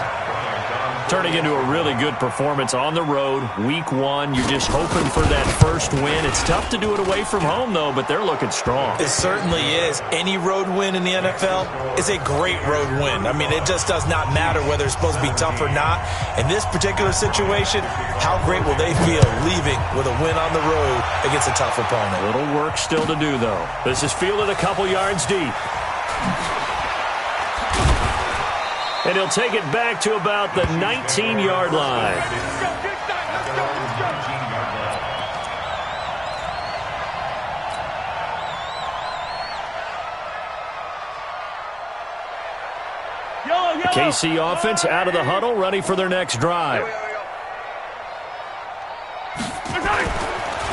Turning into a really good performance on the road. Week 1, you're just hoping for that first win. It's tough to do it away from home, though, but they're looking strong. It certainly is. Any road win in the NFL is a great road win. I mean, it just does not matter whether it's supposed to be tough or not. In this particular situation, how great will they feel leaving with a win on the road against a tough opponent? A little work still to do, though. This is fielded a couple yards deep. And he'll take it back to about the 19-yard line. Let's go. Let's go. Yellow. KC offense out of the huddle, ready for their next drive.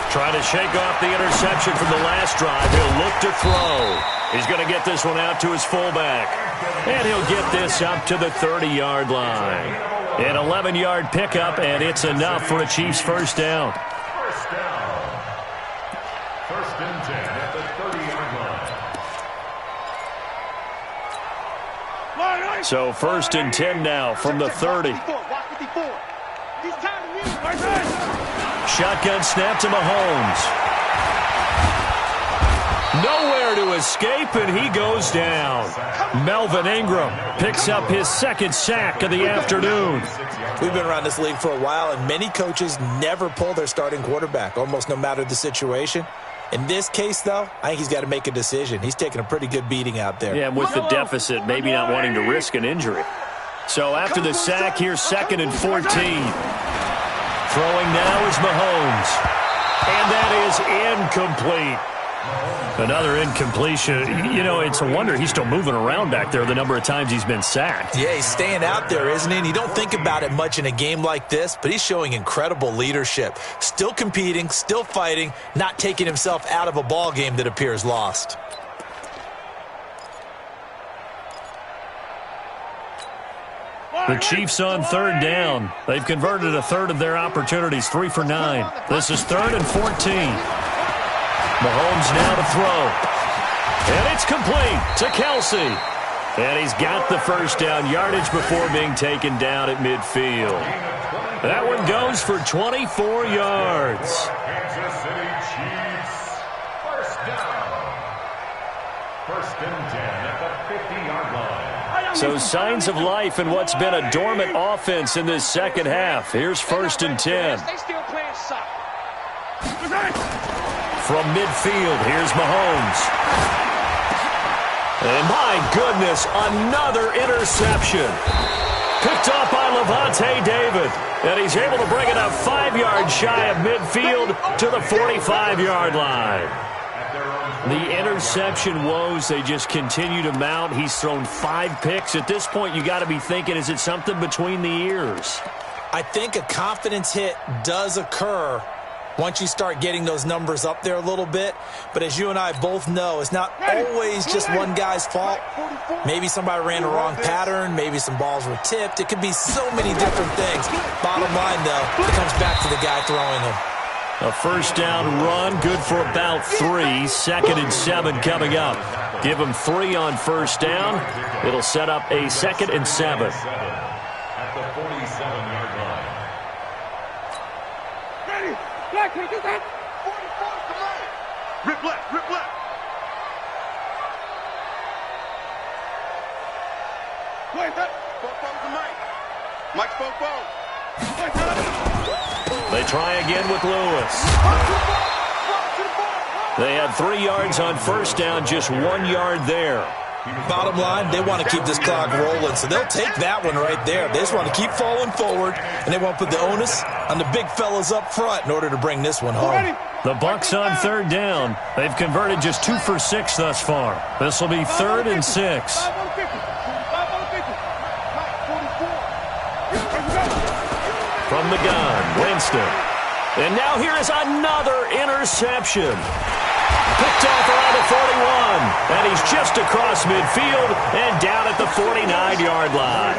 Trying to shake off the interception from the last drive. He'll look to throw. He's going to get this one out to his fullback. And he'll get this up to the 30-yard line. An 11-yard pickup, and it's enough for a Chiefs first down. First down. 1st and 10 at the 30-yard line. So 1st and 10 now from the 30. Watch 54. He's tired of you. Shotgun snap to Mahomes. Nowhere to escape, and he goes down. Melvin Ingram picks up his 2nd sack of the afternoon. We've been around this league for a while, and many coaches never pull their starting quarterback, almost no matter the situation. In this case, though, I think he's got to make a decision. He's taking a pretty good beating out there. Yeah, with the deficit, maybe not wanting to risk an injury. So after the sack, here's 2nd and 14. Throwing now is Mahomes. And that is incomplete. Another incompletion. You know, it's a wonder he's still moving around back there the number of times he's been sacked. Yeah, he's staying out there, isn't he? And you don't think about it much in a game like this, but he's showing incredible leadership. Still competing, still fighting, not taking himself out of a ball game that appears lost. The Chiefs on third down. They've converted a third of their opportunities, 3 for 9. This is 3rd and 14. Mahomes now to throw. And it's complete to Kelsey. And he's got the first down yardage before being taken down at midfield. That one goes for 24 yards. Kansas City Chiefs, first down. 1st and 10 at the 50-yard line. So signs of life in what's been a dormant offense in this second half. Here's 1st and 10. They still playing soccer. From midfield, here's Mahomes. And my goodness, another interception. Picked off by Lavonte David. And he's able to bring it up 5 yards shy of midfield to the 45-yard line. The interception woes, they just continue to mount. He's thrown 5 picks. At this point, you got to be thinking, is it something between the ears? I think a confidence hit does occur once you start getting those numbers up there a little bit. But as you and I both know, it's not always just one guy's fault. Maybe somebody ran the wrong pattern. Maybe some balls were tipped. It could be so many different things. Bottom line, though, it comes back to the guy throwing them. A first down run, good for about 3. 2nd and 7 coming up. Give him 3 on first down. It'll set up a 2nd and 7. At the 47-yard line. Ready? Black, can you do that? 44 to Mike. Rip left, rip left. Wait, that. 4-4 to Mike. Mike's 4-4. They try again with Lewis. They had 3 yards on first down, just 1 yard there. Bottom line, they want to keep this clock rolling, so they'll take that one right there. They just want to keep falling forward, and they want to put the onus on the big fellas up front in order to bring this one home. The Bucs on third down. They've converted just 2 for 6 thus far. This will be 3rd and 6. From the gun, Winston. And now here is another interception. Picked off around the 41. And he's just across midfield and down at the 49-yard line.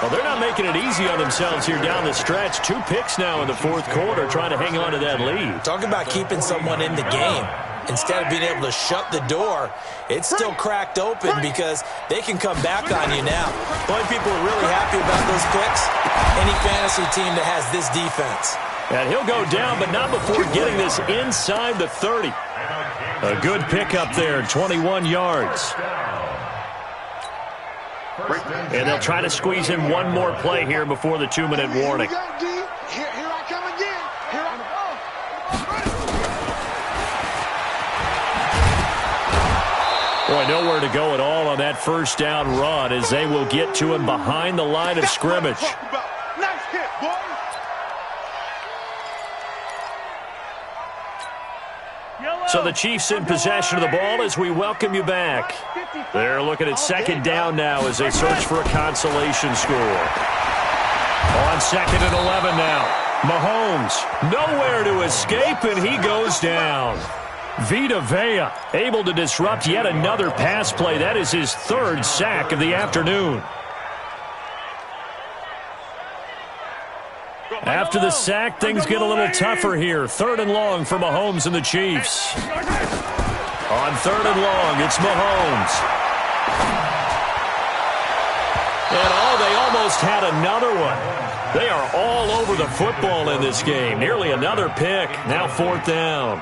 Well, they're not making it easy on themselves here down the stretch. 2 picks now in the 4th quarter, trying to hang on to that lead. Talk about keeping someone in the game. Instead of being able to shut the door, it's still cracked open because they can come back on you now. The only people who are really happy about those picks, any fantasy team that has this defense. And he'll go down, but not before getting this inside the 30. A good pickup there, 21 yards. And they'll try to squeeze in one more play here before the 2-minute warning. Here I come again. Here I go. Boy, nowhere to go at all on that first down run as they will get to him behind the line of scrimmage. Nice hit, boy. So the Chiefs in possession of the ball as we welcome you back. They're looking at 2nd down now as they search for a consolation score. On 2nd and 11 now. Mahomes nowhere to escape, and he goes down. Vita Vea able to disrupt yet another pass play. That is his 3rd sack of the afternoon. After the sack, things get a little tougher here. 3rd and long for Mahomes and the Chiefs. On 3rd and long, it's Mahomes. And they almost had another one. They are all over the football in this game. Nearly another pick. Now 4th down.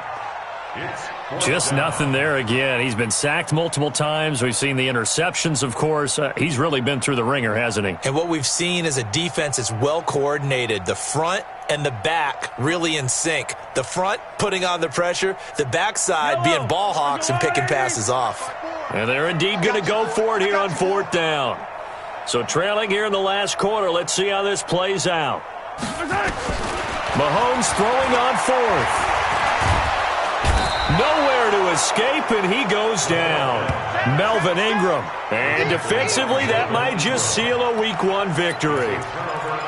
Just nothing there again. He's been sacked multiple times. We've seen the interceptions, of course. He's really been through the ringer, hasn't he? And what we've seen is a defense that's well coordinated. The front and the back really in sync. The front putting on the pressure, the backside being ball hawks and picking passes off. And they're indeed going to go for it here on 4th down. So trailing here in the last quarter. Let's see how this plays out. Mahomes throwing on 4th. Nowhere to escape, and he goes down. Melvin Ingram. And defensively, that might just seal a Week 1 victory.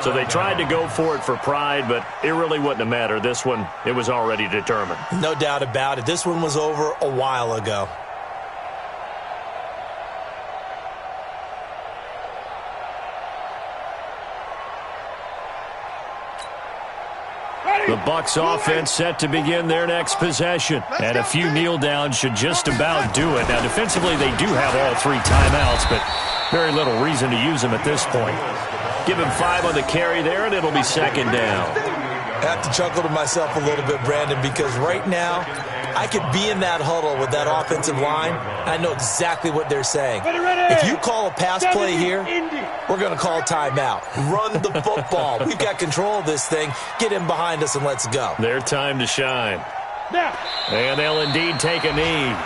So they tried to go for it for pride, but it really wouldn't have mattered. This one, it was already determined. No doubt about it. This one was over a while ago. The Bucs offense set to begin their next possession. And a few kneel downs should just about do it. Now, defensively, they do have all 3 timeouts, but very little reason to use them at this point. Give him 5 on the carry there, and it'll be second down. I have to chuckle to myself a little bit, Brandon, because right now I could be in that huddle with that offensive line. I know exactly what they're saying. If you call a pass play here, we're going to call a timeout. Run the football. We've got control of this thing. Get him behind us and let's go. Their time to shine. And they'll indeed take a knee.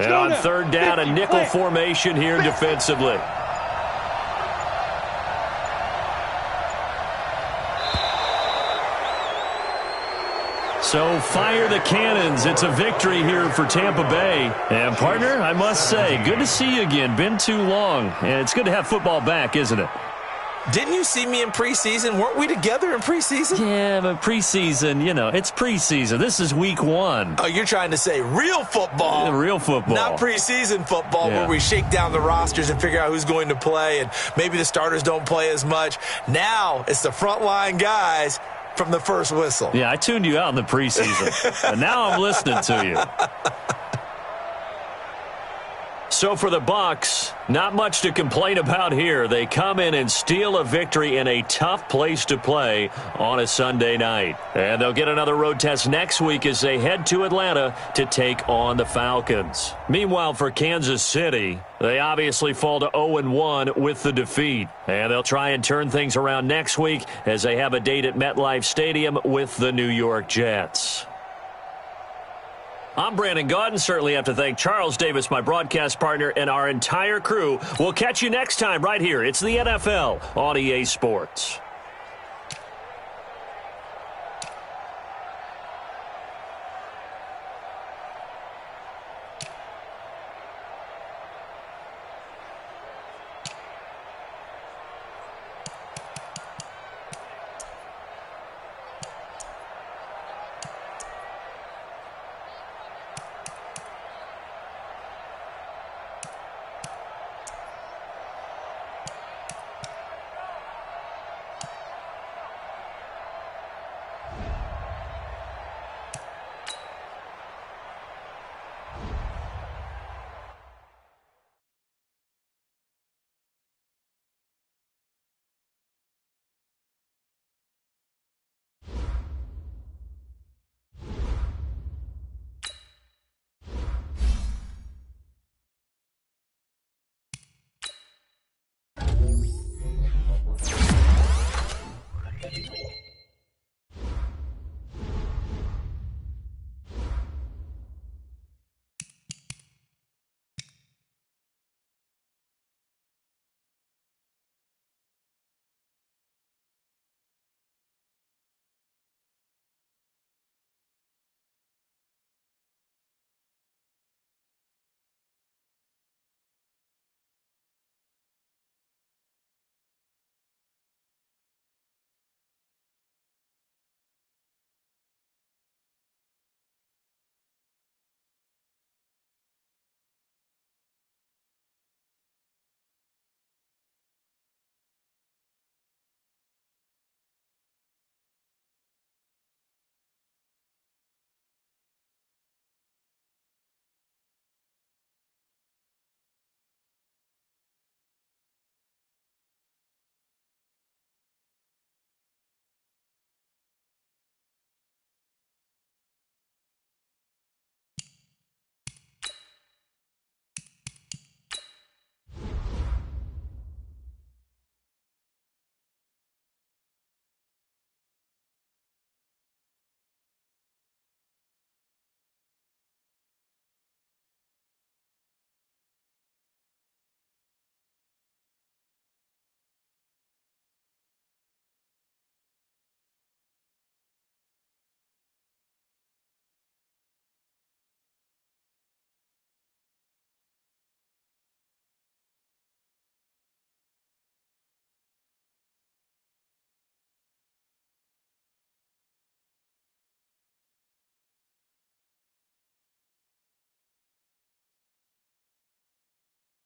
And on third down, a nickel formation here defensively. So fire the cannons. It's a victory here for Tampa Bay. And, partner, I must say, good to see you again. Been too long. And it's good to have football back, isn't it? Didn't you see me in preseason? Weren't we together in preseason? Yeah, but preseason, you know, it's preseason. This is Week 1. Oh, you're trying to say real football. Yeah, real football. Not preseason football where we shake down the rosters and figure out who's going to play, and maybe the starters don't play as much. Now it's the frontline guys from the first whistle. Yeah, I tuned you out in the preseason. But now I'm listening to you. So for the Bucs, not much to complain about here. They come in and steal a victory in a tough place to play on a Sunday night. And they'll get another road test next week as they head to Atlanta to take on the Falcons. Meanwhile, for Kansas City, they obviously fall to 0-1 with the defeat. And they'll try and turn things around next week as they have a date at MetLife Stadium with the New York Jets. I'm Brandon Gaudin. Certainly have to thank Charles Davis, my broadcast partner, and our entire crew. We'll catch you next time right here. It's the NFL on EA Sports.